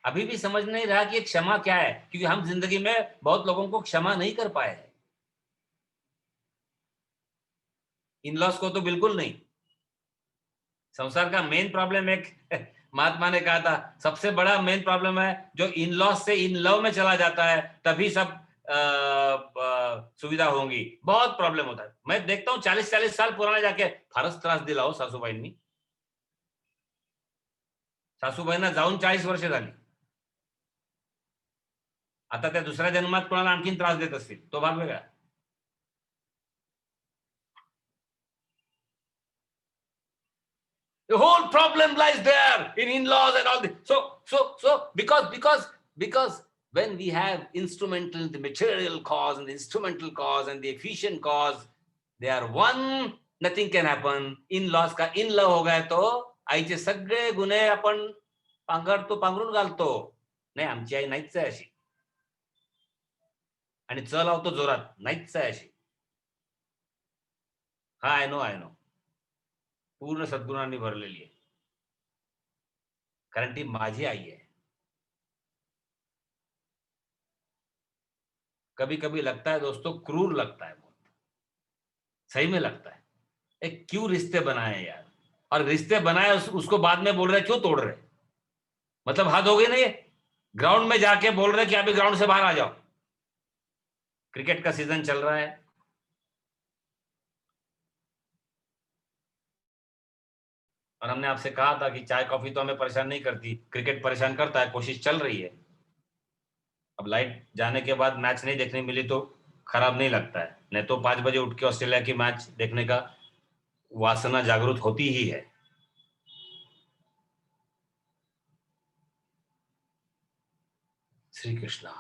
अभी भी समझ नहीं रहा कि क्षमा क्या है, क्योंकि हम जिंदगी में बहुत लोगों को क्षमा नहीं कर पाए हैं. इन लॉज को तो बिल्कुल नहीं। संसार का मेन प्रॉब्लम एक महात्मा ने कहा था, सबसे बड़ा मेन प्रॉब्लम है जो इन लॉज से इन लव में चला जाता है, तभी सब सुविधा होंगी। बहुत प्रॉब्लम होता है। मैं देखता हूँ 40-40 साल पुराने जाके फारच त्रास दिला हो सासूबाईंनी. सासूबाईंना जाऊन 40 वर्ष झाली. आता त्या दुसऱ्या जन्मात कोणाला आणखीन त्रास देत असतील, तो भाग वेगळा. The whole problem lies there in in-laws and all this. So because when we have instrumental, the material cause and the instrumental cause and the efficient cause, they are one, nothing can happen. In-laws का in love हो गया तो आईचे सगळे गुन्हे आपण पांघरून घालतो. नाही, आमची आई नाहीच आहे अशी, आणि च लावतो जोरात, नाहीच आहे अशी. हा, आय नो पूर्ण सद्गुणांनी भरलेली आहे, कारण ती माझी आई आहे. कभी कभी लगता है दोस्तों, क्रूर लगता है बहुत, सही में लगता है. एक क्यों रिश्ते बनाए यार, और रिश्ते बनाए उसको बाद में बोल रहे क्यों तोड़ रहे. मतलब हद हो गई नहीं. ग्राउंड में जाके बोल रहे कि अभी ग्राउंड से बाहर आ जाओ, क्रिकेट का सीजन चल रहा है. और हमने आपसे कहा था कि चाय कॉफी तो हमें परेशान नहीं करती, क्रिकेट परेशान करता है. कोशिश चल रही है. अब लाइट जाने के बाद मैच नहीं देखने मिली तो खराब नहीं लगता है, नहीं तो 5 बजे उठ के ऑस्ट्रेलिया की मैच देखने का वासना जागृत होती ही है. Shri Krishna.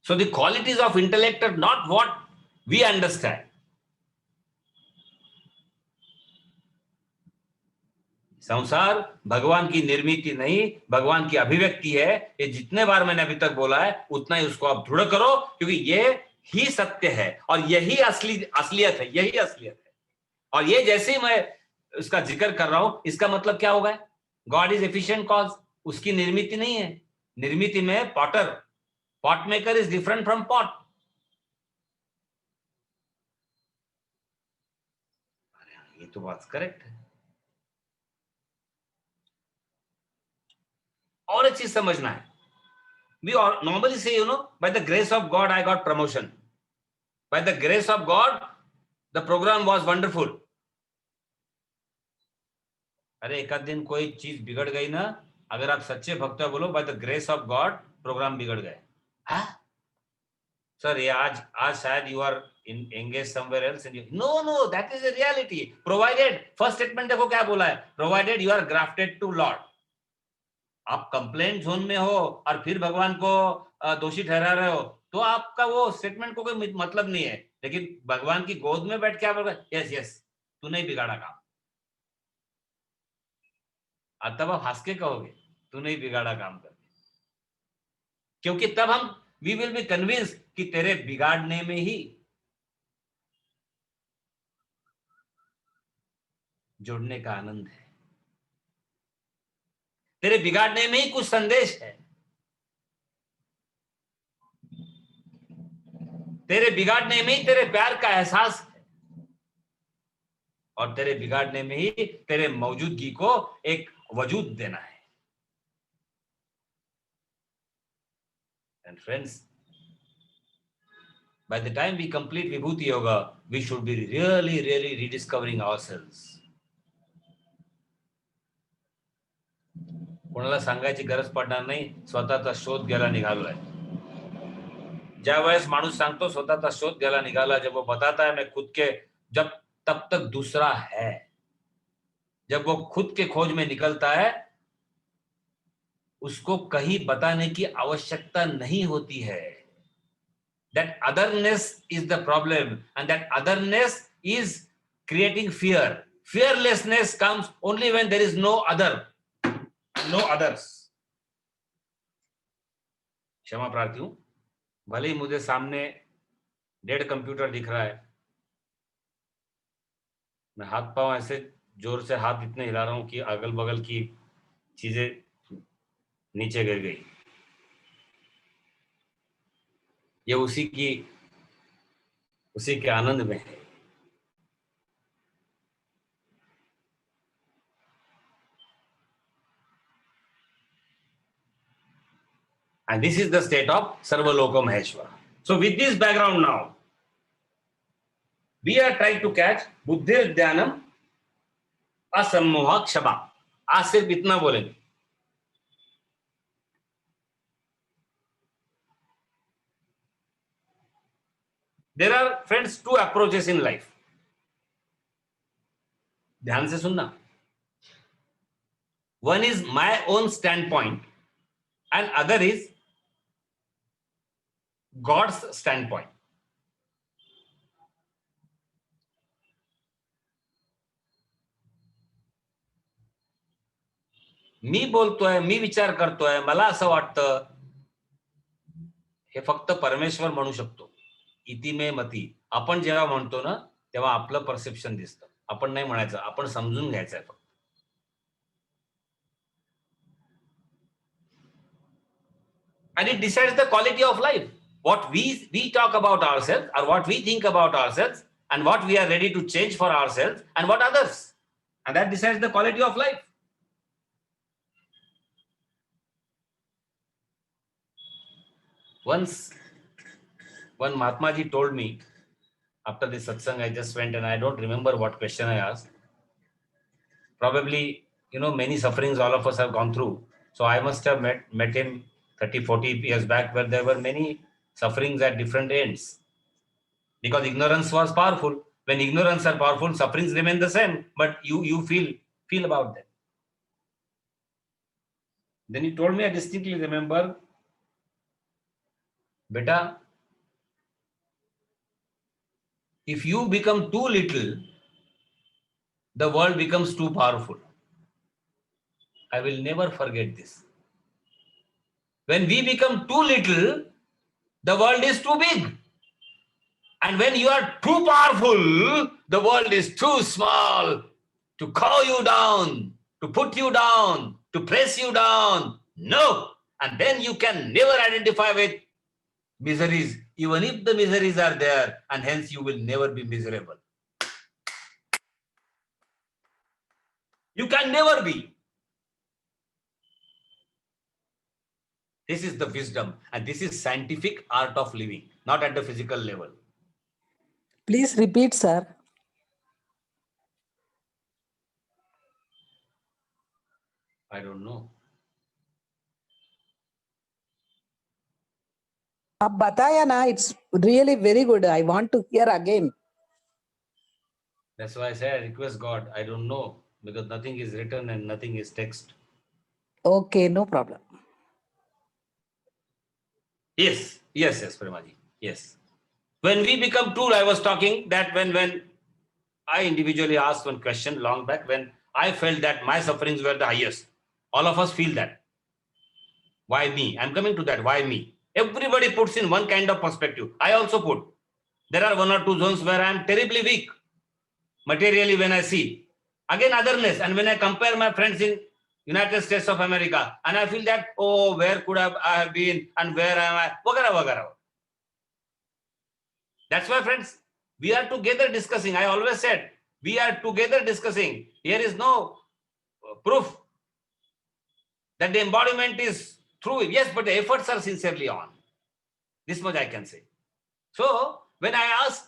So the qualities of intellect are not what we understand. संसार भगवान की निर्मिति नहीं, भगवान की अभिव्यक्ति है. ये जितने बार मैंने अभी तक बोला है उतना ही उसको आप दृढ़ करो, क्योंकि ये ही सत्य है और यही असलियत है, यही असलियत है. और ये जैसे ही मैं इसका जिक्र कर रहा हूं, इसका मतलब क्या होगा? God is efficient cause. उसकी निर्मिति नहीं है. निर्मिति में pot maker is different from pot. ये तो बात करेक्ट है. और एक चीज समझना है. We normally say, by the grace of God, I got promotion. By the grace of God, the program was wonderful. अरे एक आध दिन कोई चीज बिगड़ गई ना, अगर आप सच्चे भक्त बोलो, by the grace of God, program बिगड़ गए. हाँ सर, ये आज शायद you are engaged somewhere else and no, that is a reality. Provided, first statement देखो क्या बोला है, provided you are grafted to Lord. आप कंप्लेंट जोन में हो और फिर भगवान को दोषी ठहरा रहे हो, तो आपका वो स्टेटमेंट को कोई मतलब नहीं है. लेकिन भगवान की गोद में बैठ के आप बोलोगे यस तू नहीं बिगाड़ा काम, और तब आप हंस के कहोगे तू नहीं बिगाड़ा काम करके, क्योंकि तब हम वी विल बी कन्विंस कि तेरे बिगाड़ने में ही जुड़ने का आनंद है, तेरे बिगाड़ने में ही कुछ संदेश है, तेरे बिगाड़ने में ही तेरे प्यार का एहसास है, और तेरे बिगाड़ने में ही तेरे मौजूदगी को एक वजूद देना है. And friends, by the time we complete Vibhuti Yoga, we should be really rediscovering ourselves. कोणाला सांगायची गरज पडणार नाही, स्वतःचा शोध घ्यायला निघालोय. ज्या वेळेस माणूस सांगतो स्वतःचा शोध घ्यायला निघाला, जब वो बताता है मैं खुद के, जब तब तक दूसरा है. जब वो खुद के खोज में निकलता है, उसको कहीं बताने की आवश्यकता नहीं होती है. That otherness is the problem, and that otherness is creating fear. Fearlessness comes only when there is no other, no others. क्षमा प्रार्थी हूं, भले ही मुझे सामने 1.5 कंप्यूटर दिख रहा है, मैं हाथ पांव ऐसे जोर से हाथ इतने हिला रहा हूं कि अगल बगल की चीजें नीचे गिर गई. ये उसी के आनंद में है. And this is the state of Sarvaloka Maheshwara. So with this background now, we are trying to catch Buddhir Dhyanam Asammoha Kshama. आज सिर्फ इतना बोलेंगे. There are, friends, two approaches in life. ध्यान से सुनना. One is my own standpoint and other is God's standpoint. मी बोलतोय, मी विचार करतोय, मला असं वाटतं, हे फक्त परमेश्वर म्हणू शकतो. इति मे मती. आपण जेव्हा म्हणतो ना तेव्हा आपलं परसेप्शन दिसतं. आपण नाही म्हणायचं, आपण समजून घ्यायचं आहे फक्त. And it decides the quality of life. What we talk about ourselves, or what we think about ourselves, and what we are ready to change for ourselves, and what others. And that decides the quality of life. Once, one Mahatma Ji told me, after this satsang, I just went and I don't remember what question I asked. Probably, many sufferings all of us have gone through. So I must have met him 30, 40 years back, where there were many sufferings at different ends. Because ignorance was powerful. When ignorance are powerful, sufferings remain the same, but you feel about them. Then he told me, I distinctly remember, Beta, if you become too little, the world becomes too powerful. I will never forget this. When we become too little, the world is too big. And when you are too powerful, the world is too small to cow you down, to put you down, to press you down. No. And then you can never identify with miseries, even if the miseries are there, and hence you will never be miserable. You can never be. This is the wisdom, and this is scientific art of living, not at the physical level. Please repeat, sir. I don't know. आप बताया ना, it's really very good. I want to hear again. That's why I say I request God. I don't know, because nothing is written and nothing is text. Okay, no problem. Yes, Premaji. Yes. When we become true, I was talking that when I individually asked one question long back, when I felt that my sufferings were the highest. All of us feel that. Why me? I'm coming to that. Why me? Everybody puts in one kind of perspective. I also put. There are one or two zones where I'm terribly weak. Materially, when I see. Again, otherness. And when I compare my friends in United States of America, and I feel that, oh, where could I have been, and where am I? Wagara, wagara. That's why, friends, we are together discussing. I always said, we are together discussing. Here is no proof that the embodiment is true. Yes, but the efforts are sincerely on. This much I can say. So, when I asked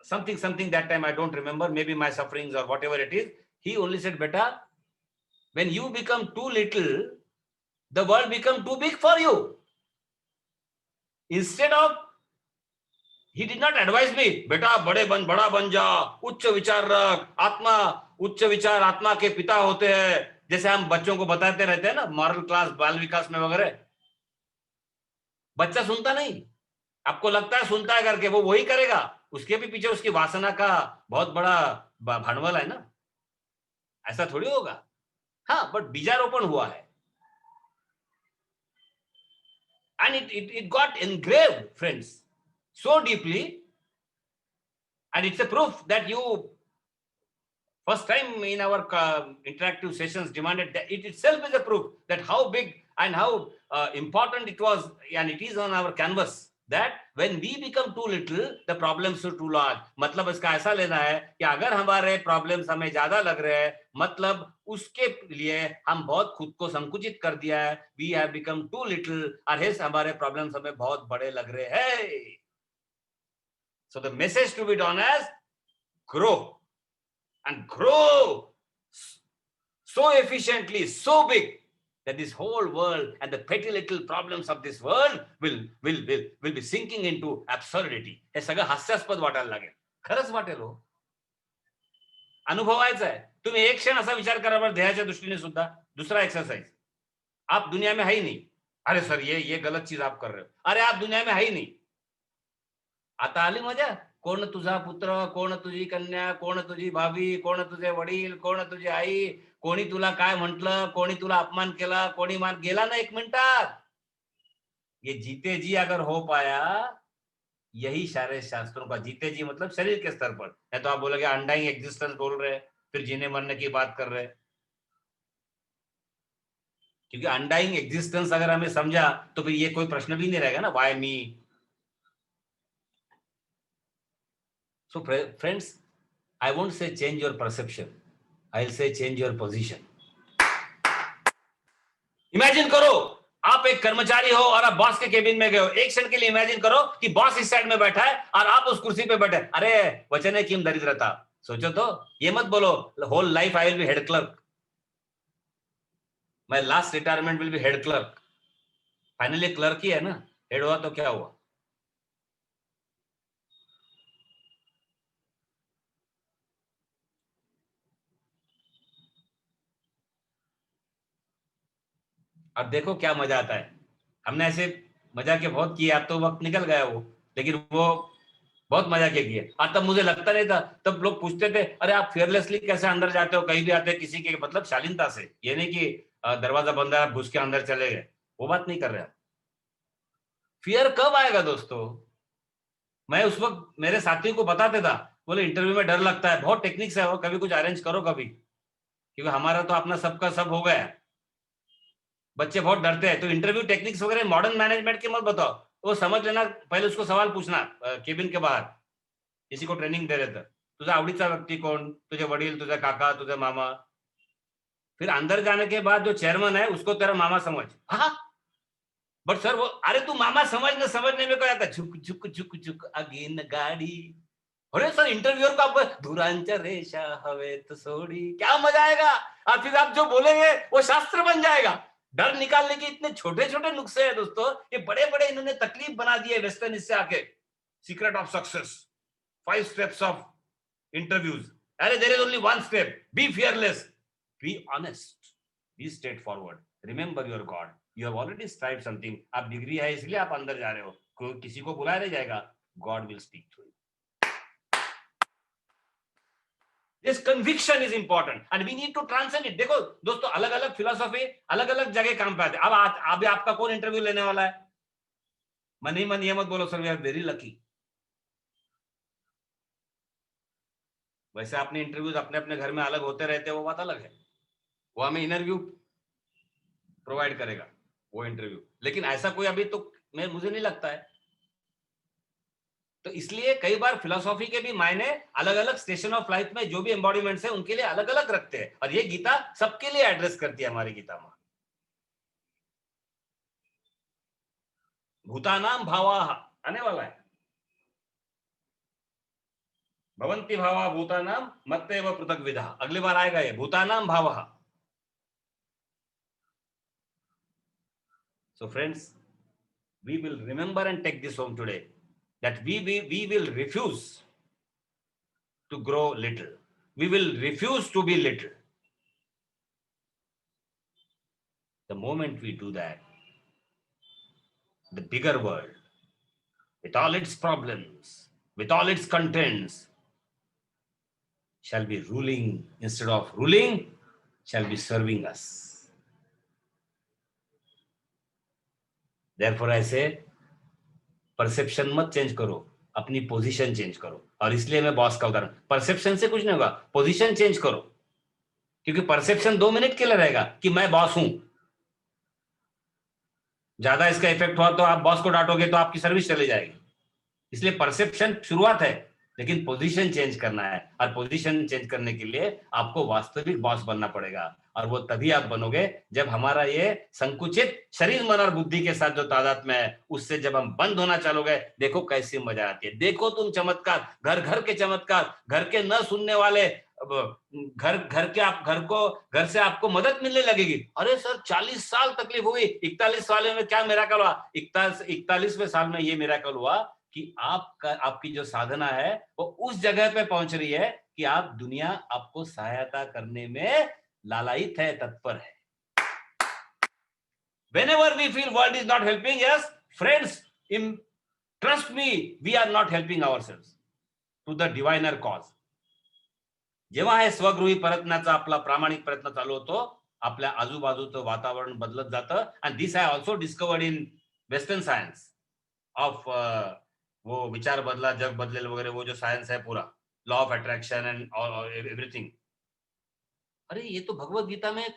something that time, I don't remember, maybe my sufferings or whatever it is, he only said, Beta, when you become too little, the world becomes too big for you. Instead of, he did not advise me, Beta, bada ban ja, उच्च विचार रख, आत्मा, उच्च विचार आत्मा के पिता होते हैं, जैसे हम बच्चों को बताते रहते हैं ना, मॉरल क्लास, बाल विकास में वगैरह. बच्चा सुनता नहीं. आपको लगता है सुनता है करके, वो वही करेगा. उसके भी पीछे उसकी वासना का बहुत बड़ा भांडवल है ना. ऐसा थोड़ी होगा. हाँ, बट बीजारोपण हुआ है. And it got engraved, friends, so deeply. And it's a proof that you, first time in our interactive sessions, demanded that it itself is a proof that how big and how important it was, and it is on our canvas. that when we become too little, the problems are too large. मतलब इसका ऐसा लेना है कि अगर हमारे problems हमें ज्यादा लग रहे हैं, मतलब उसके लिए हम बहुत खुद को संकुचित कर दिया है. We have become too little, और hence हमारे प्रॉब्लम्स हमें बहुत बड़े लग रहे हैं. So the message to be done is grow, and grow so efficiently, so big, that this whole world and the petty little problems of this world will be sinking into absurdity. हे सगळं हास्यास्पद वाटायला लागेल. खरंच वाटेल हो. अनुभवायचं आहे. तुम्ही एक क्षण असा विचार करा बरं, ध्येयाच्या दृष्टीने सुद्धा. दूसरा एक्सरसाइज, आप दुनिया में है ही नहीं. अरे सर ये गलत चीज आप कर रहे हो. अरे आप दुनिया में है ही नहीं. आता आली मजा. कोण तुझा पुत्र, कोण तुझी कन्या, कोण तुझी भाभी, कोण तुझे वडील, कोण तुझी आई, कोणी तुला काय म्हटलं, कोणी तुला अपमान केला, कोणी मान गेला ना 1 मिनिटात. ये जीते जी अगर हो पाया, यही सारे शास्त्रों का. जीते जी मतलब शरीर के स्तर पर. नहीं तो आप बोलोगे अनडाइंग एग्जिस्टेंस बोल रहे हैं, फिर जीने मरने की बात कर रहे हैं. क्योंकि अनडाइंग एग्जिस्टेंस अगर हमें समझा तो फिर ये कोई प्रश्न भी नहीं रहेगा ना, why me. So friends, I won't say change your perception. I'll say change your position. Imagine करो आप एक कर्मचारी हो और आप बॉस के केबिन में गए हो. एक क्षण के लिए इमेजिन करो कि बॉस इस साइड में बैठा है और आप उस कुर्सी पे बैठे. अरे वचने किम दरिद्रता. सोचो तो. ये मत बोलो whole life I will be head clerk, my last retirement will be head clerk. Finally clerk ही है ना. हेड हुआ तो क्या हुआ. अब देखो क्या मजा आता है. हमने ऐसे मजा के बहुत किए. अब तो वक्त निकल गया वो, लेकिन वो बहुत मजा के किए. और तब मुझे लगता नहीं था. तब लोग पूछते थे अरे आप फियरलेसली कैसे अंदर जाते हो, कहीं भी आते हैं किसी के, मतलब शालीनता से. ये नहीं कि दरवाजा बंद है आप घुस के अंदर चले गए. वो बात नहीं कर रहे. फियर कब आएगा दोस्तों. मैं उस वक्त मेरे साथी को बताते था, बोले इंटरव्यू में डर लगता है, बहुत टेक्निक्स है वो, कभी कुछ अरेंज करो कभी, क्योंकि हमारा तो अपना सबका सब हो गया है. बच्चे बहुत डरते हैं. तो इंटरव्यू टेक्निक्स वगैरह मॉडर्न मैनेजमेंट की मत बताओ, वो समझ लेना. पहले उसको सवाल पूछना केबिन के बाहर. किसी को ट्रेनिंग दे रहे थे, तुझा आवडीचा व्यक्ती कोण, तुझे वडील, तुझे काका, तुझे मामा. फिर अंदर जाने के बाद जो चेयरमैन है उसको तेरा मामा समझ. हाँ बट सर वो, अरे तू मामा समझने में क्या आता. झुक झुक झुक झुक अगेन गाड़ी. अरे सर इंटरव्यूअर को आप धुरांच्या रेषा हवेत सोडी, क्या मजा आएगा. और फिर आप जो बोलेंगे वो शास्त्र बन जाएगा. डर निकालने के इतने छोटे छोटे नुस्खे हैं दोस्तों. ये बड़े बड़े इन्होंने तकलीफ बना दिए वेस्टर्न इससे आके. Secret of success, 5 steps of interviews. अरे there is only 1 step. Be fearless, be honest, be straightforward. Remember your God. You have already strived something. आप डिग्री है इसलिए आप अंदर जा रहे हो. किसी को बुलाया नहीं जाएगा. God will speak to you. This conviction is important and we need to transcend it. देखो दोस्तों, अलग अलग फिलोसॉफी अलग अलग जगह काम पे आते हैं. अब अभी आपका कौन इंटरव्यू लेने वाला है. मन ही मन ये मत बोलो sir we are very lucky. वैसे अपने इंटरव्यूज अपने अपने घर में अलग होते रहते हैं, वो बात अलग है. वो हमें इंटरव्यू प्रोवाइड करेगा वो इंटरव्यू. लेकिन ऐसा कोई अभी तो मुझे नहीं लगता है. तो इसलिए कई बार फिलोसॉफी के भी मायने अलग अलग स्टेशन ऑफ लाइफ में जो भी एम्बॉडीमेंट्स है उनके लिए अलग अलग रखते हैं. और ये गीता सबके लिए एड्रेस करती है. हमारी गीता में भूतानाम भावाः आने वाला है. भवन्ति भावा भूतानाम मत्तेव पृथग्विधः. अगली बार आएगा ये भूतानाम भावः. So friends, we will remember and take this home today, that we will refuse to grow little. We will refuse to be little. The moment we do that, the bigger world, with all its problems, with all its contents, shall be ruling, instead of ruling, shall be serving us. Therefore I say, perception मत change करो, अपनी position change करो. और इसलिए मैं boss का उदाहरण, perception से कुछ नहीं होगा, पोजीशन चेंज करो. क्योंकि परसेप्शन 2 मिनट के लिए रहेगा कि मैं बॉस हूं. ज्यादा इसका इफेक्ट हुआ तो आप बॉस को डांटोगे तो आपकी सर्विस चली जाएगी। इसलिए परसेप्शन शुरुआत है, लेकिन पोजीशन चेंज करना है, और पोजीशन चेंज करने के लिए आपको वास्तविक बॉस बनना पड़ेगा। और वो तभी आप बनोगे जब हमारा ये संकुचित शरीर मन और बुद्धि के साथ जो तादात्म्य है उससे जब हम बंद होना चालू गए, देखो कैसी मजा आती है। देखो तुम चमत्कार, घर घर के चमत्कार, घर के न सुनने वाले, घर घर के आप घर से आपको मदद मिलने लगेगी। अरे सर 40 साल तकलीफ हुई, 41 साल में क्या मिराकल हुआ? 41वें साल में ये मिराकल हुआ कि आपकी जो साधना है वो उस जगह पे पहुंच रही है कि आप दुनिया आपको सहायता करने में लालायित है, तत्पर है। Whenever we feel world is not helping us, friends, trust me, we are not helping ourselves to the diviner cause. जेव्हा हे स्वगृही प्रयत्नाचा आपला प्रामाणिक प्रयत्न चालू होतो, आपल्या आजूबाजूचं वातावरण बदलत जातं. And this I also discovered in western science of वो विचार बदला जग बदलेल वगैरह, वो जो साइंस है पूरा, law of attraction and everything. अरे ये तो भगवत गीता में,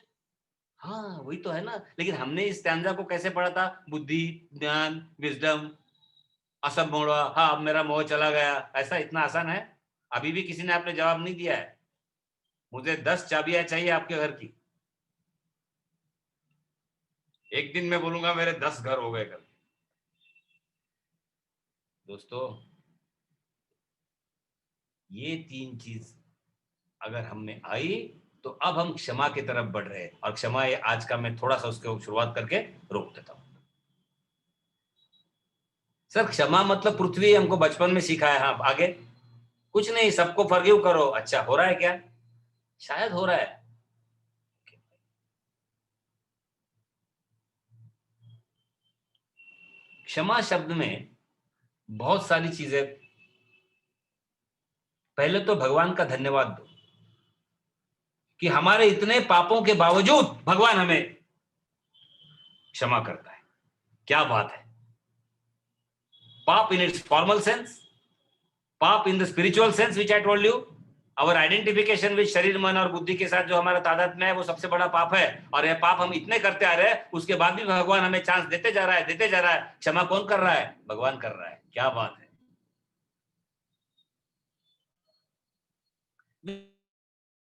हाँ वही तो है ना. लेकिन हमने इस स्टैंजा को कैसे पढ़ा था? बुद्धि, ज्ञान, विजडम, असब मोड़ा, हाँ अब मेरा मोह चला गया. ऐसा इतना आसान है? अभी भी किसी ने आपने जवाब नहीं दिया है. मुझे 10 चाबियां चाहिए आपके घर की. एक दिन मैं बोलूंगा मेरे 10 घर हो गए कल. दोस्तों ये 3 चीज अगर हमने आई तो अब हम क्षमा की तरफ बढ़ रहे हैं. और क्षमा ये आज का मैं थोड़ा सा उसके शुरुआत करके रोक देता हूं. सर क्षमा मतलब पृथ्वी हमको बचपन में सिखाया. हाँ आगे कुछ नहीं, सबको फॉरगिव करो. अच्छा हो रहा है क्या? शायद हो रहा है. क्षमा शब्द में बहुत सारी चीजें. पहले तो भगवान का धन्यवाद दो कि हमारे इतने पापों के बावजूद भगवान हमें क्षमा करता है. क्या बात है. पाप इन इट्स फॉर्मल सेंस, पाप in the spiritual sense which I told you. Our identification with शरीर मन और बुद्धि के साथ जो हमारा तादात्म्य है वो सबसे बड़ा पाप है. और यह पाप हम इतने करते आ रहे हैं, उसके बाद भी भगवान हमें चांस देते जा रहा है, देते जा रहा है. क्षमा कौन कर रहा है? भगवान कर रहा है. क्या बात है.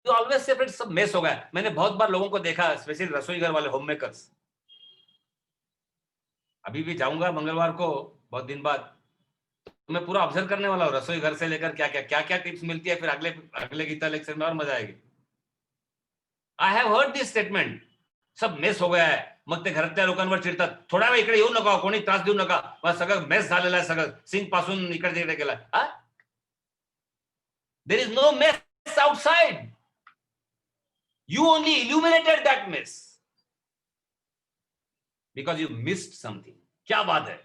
ऑलवेज से फ्रेंड्स सब मेस हो गया. मैंने बहुत बार लोगों को देखा, स्पेशली रसोई घर वाले, होम मेकर्स. अभी भी जाऊंगा मंगलवार को बहुत दिन बाद, तो मैं पूरा ऑब्जर्व करने वाला हूँ रसोई घर से लेकर क्या क्या टिप्स मिलती है. फिर अगले गीता लेक्चर में और मजा आएगी. I have heard this statement. सब मेस हो गया आहे. मग ते घरातल्या लोकांवर चिडतात, थोडा वेळ इकडे येऊ नका, कोणी त्रास देऊ नका, मग सगळं मेस झालेलं आहे, सगळं सिंक पासून इकडे तिकडे गेलाय. There is no mess outside. You only illuminated that mess because you missed something. क्या बात है.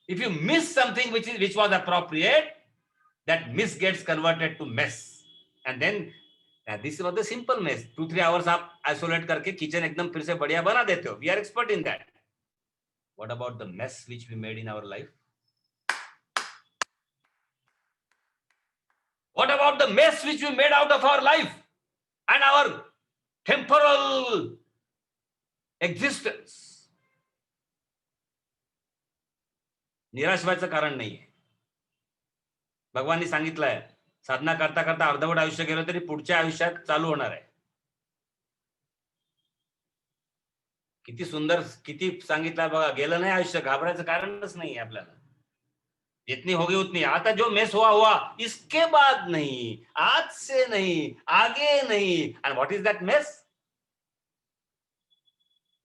If you miss something which was appropriate, that miss gets converted to mess. And then this was the simple mess. 2-3 hours आप isolate करके kitchen एकदम फिर से बढ़िया बना देते हो. We are expert in that. What about the mess which we made in our life? What about the mess which we made out of our life and our temporal existence? निराश व्हायचं कारण नाहीये. भगवाननी सांगितलंय, साधना करता करता अर्धवट आयुष्य गेलं तरी पुढच्या आयुष्यात चालू होणार आहे. किती सुंदर, किती सांगितलंय बघा. गेलं नाही आयुष्य, घाबरायचं कारणच नाही आपल्याला. जितनी होगी उतनी. आता जो मेस हुआ इसके बाद नहीं, आज से नहीं, आगे नहीं. And what is that mess?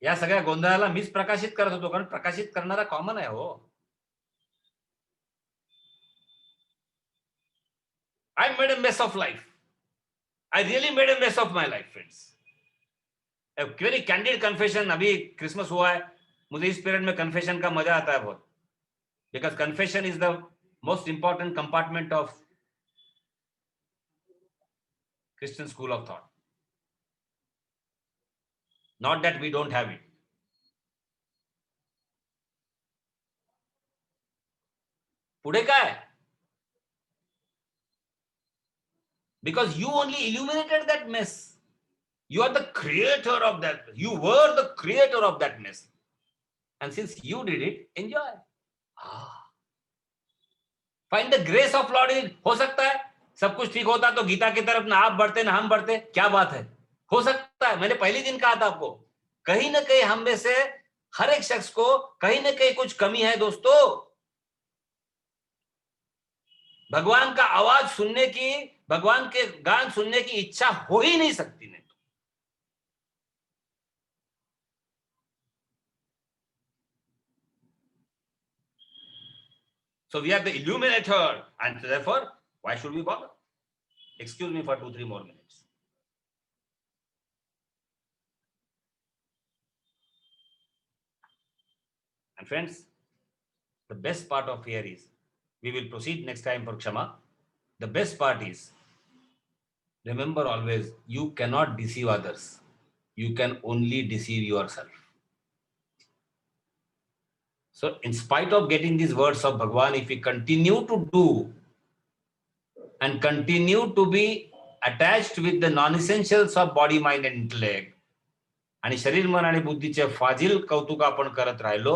या सगळ्या गोंधळाला मीच प्रकाशित करत होतो, कारण प्रकाशित करणारा कॉमन आहे. हो, I made a mess of life. I really made a mess of my life, friends. A very candid confession. अभी क्रिसमस हुआ है, मुझे इस पीरियड में कन्फेशन का मजा आता है बहुत. Because confession is the most important compartment of Christian school of thought. Not that we don't have it. पुढे काय? Because you only illuminated that mess. You are the creator of that. You were the creator of that mess. and since you did it, enjoy. Find the grace of Lord in it. हो सकता है सब कुछ ठीक होता तो गीता की तरफ ना आप बढ़ते ना हम बढ़ते, क्या बात है, हो सकता है। मैंने पहले दिन कहा था आपको, कहीं ना कहीं हम में से हर एक शख्स को कहीं ना कहीं कुछ कमी है दोस्तों। भगवान का आवाज सुनने की, भगवान के गान सुनने की इच्छा हो ही नहीं सकती नहीं। So we are the illuminator, and therefore, why should we bother? Excuse me for 2-3 more minutes. And friends, the best part of here is, we will proceed next time for Kshama. The best part is, remember always, you cannot deceive others. You can only deceive yourself. So in spite of getting these words of Bhagwan, if we continue to do and continue to be attached with the non-essentials of body, mind and intellect, आणि शरीर मन आणि बुद्धीचे फाजील कौतुक आपण करत राहिलो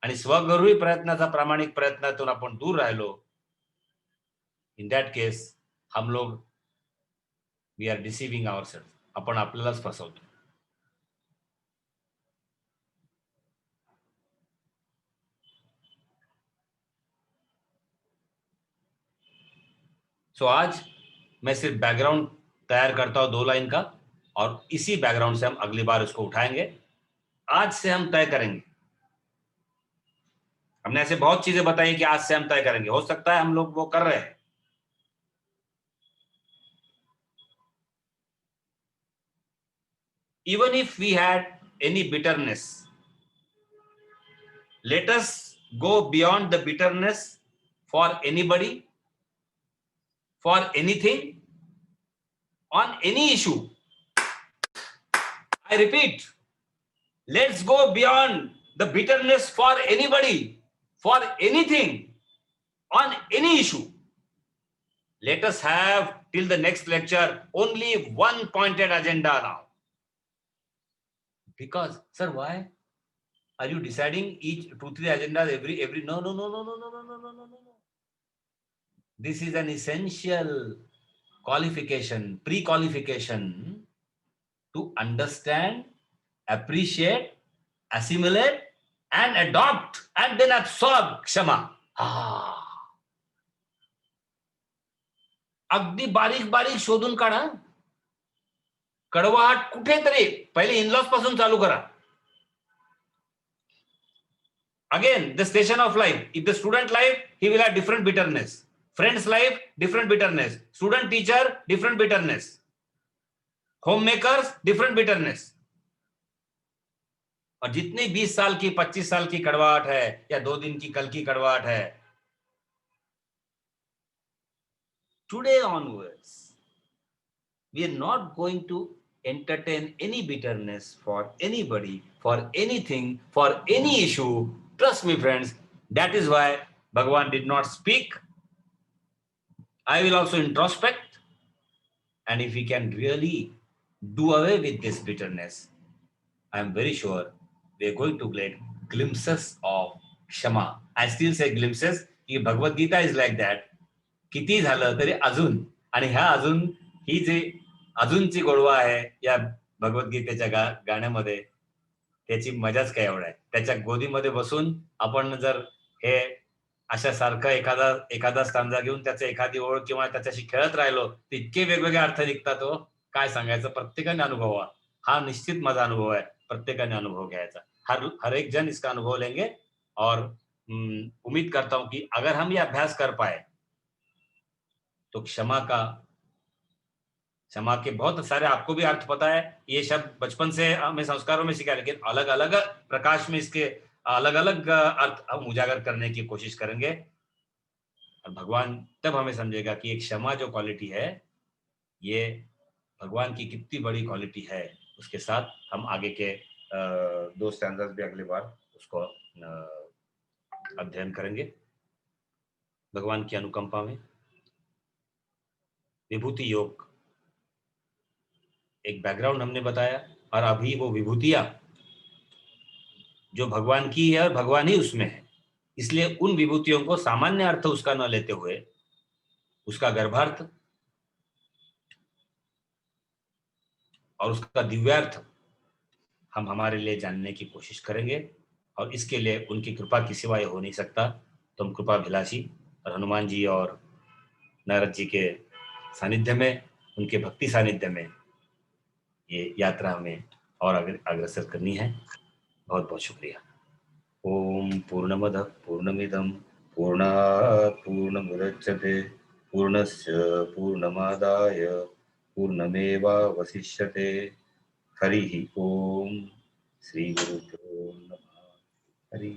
आणि स्वगौरवी प्रयत्नाचा प्रामाणिक प्रयत्नातून आपण दूर राहिलो, इन दॅट केस हम लोग वी आर डिसिव्हिंग आवरसेल्फ, आपण आपल्यालाच फसवतो. सो आज मैं सिर्फ बैकग्राउंड तैयार करता हूं 2 लाइन का, और इसी बैकग्राउंड से हम अगली बार उसको उठाएंगे. आज से हम तय करेंगे. हमने ऐसे बहुत चीजें बताई कि आज से हम तय करेंगे, हो सकता है हम लोग वो कर रहे हैं. Even if we had any bitterness, let us go beyond the bitterness for anybody, for anything, on any issue. I repeat, let's go beyond the bitterness for anybody, for anything, on any issue. Let us have till the next lecture only one pointed agenda now. Because, sir, why are you deciding each 2-3 agendas every? No. This is an essential qualification, pre-qualification to understand, appreciate, assimilate, and adopt, and then absorb Kshama. अगदी बारीक बारीक शोधून काढा. कडवाहट कुठेतरी पहिले इनलॉस पासून चालू करा. Again, the station of life. If the student life, he will have different bitterness. Friend's life, different bitterness. Student teacher, different bitterness. Homemakers, different bitterness. और जितनी 20 साल की 25 साल की कड़वाहट है या 2 दिन की कल की कड़वाहट है, today onwards, we are not going to entertain any bitterness for anybody, for anything, for any issue. Trust me, friends, that is why Bhagavan did not speak. I will also introspect, and if we can really do away with this bitterness, I am very sure we are going to get glimpses of Kshama. I still say glimpses, because Bhagavad Gita is like that. किती झालं तरी अजून, आणि ह्या अजून ही जी अजूनची गोडवा आहे या भगवद्गीतेच्या गाण्यामध्ये, त्याची मजाच काय एवढा आहे. त्याच्या गोदीमध्ये बसून आपण जर हे अशा सारखं एखादा स्टांजा घेऊन त्याचं एखादी ओळ किंवा त्याच्याशी खेळत राहिलो, तर इतके वेगवेगळे अर्थ निघतात. हो, काय सांगायचं. प्रत्येकाने अनुभव, हा निश्चित माझा अनुभव आहे. प्रत्येकाने अनुभव घ्यायचा. हर एक जन इसका अनुभव लेंगे, और उम्मीद करता हूं कि अगर हम ये अभ्यास कर पाए तो क्षमा के बहुत सारे आपको भी अर्थ पता है. ये शब्द बचपन से हमें संस्कारों में सीखा, लेकिन अलग अलग प्रकाश में इसके अलग अलग अर्थ हम उजागर करने की कोशिश करेंगे. और भगवान तब हमें समझेगा कि एक क्षमा जो क्वालिटी है, ये भगवान की कितनी बड़ी क्वालिटी है. उसके साथ हम आगे के 2 स्टैंजास भी अगली बार उसको अध्ययन करेंगे. भगवान की अनुकंपा में विभूति योग एक बैकग्राउंड हमने बताया, और अभी वो विभूतियां जो भगवान की है और भगवान ही उसमें है, इसलिए उन विभूतियों को सामान्य अर्थ उसका न लेते हुए उसका गर्भार्थ और उसका दिव्यार्थ हम हमारे लिए जानने की कोशिश करेंगे, और इसके लिए उनकी कृपा की सिवा ये हो नहीं सकता। तो हम कृपा भिलासी और हनुमान जी और नारद जी के सानिध्य में, उनके भक्ति सानिध्य में ये यात्रा हमें और अग्रसर करनी है। बहुत बहुत शुक्रिया। ओम पूर्णमदः पूर्णमिदं पूर्णात् पूर्णमुदच्यते पूर्णस्य पूर्णमादाय पूर्णमेवावशिष्यते। हरिः ओम। श्री गुरुभ्यो नमः। हरि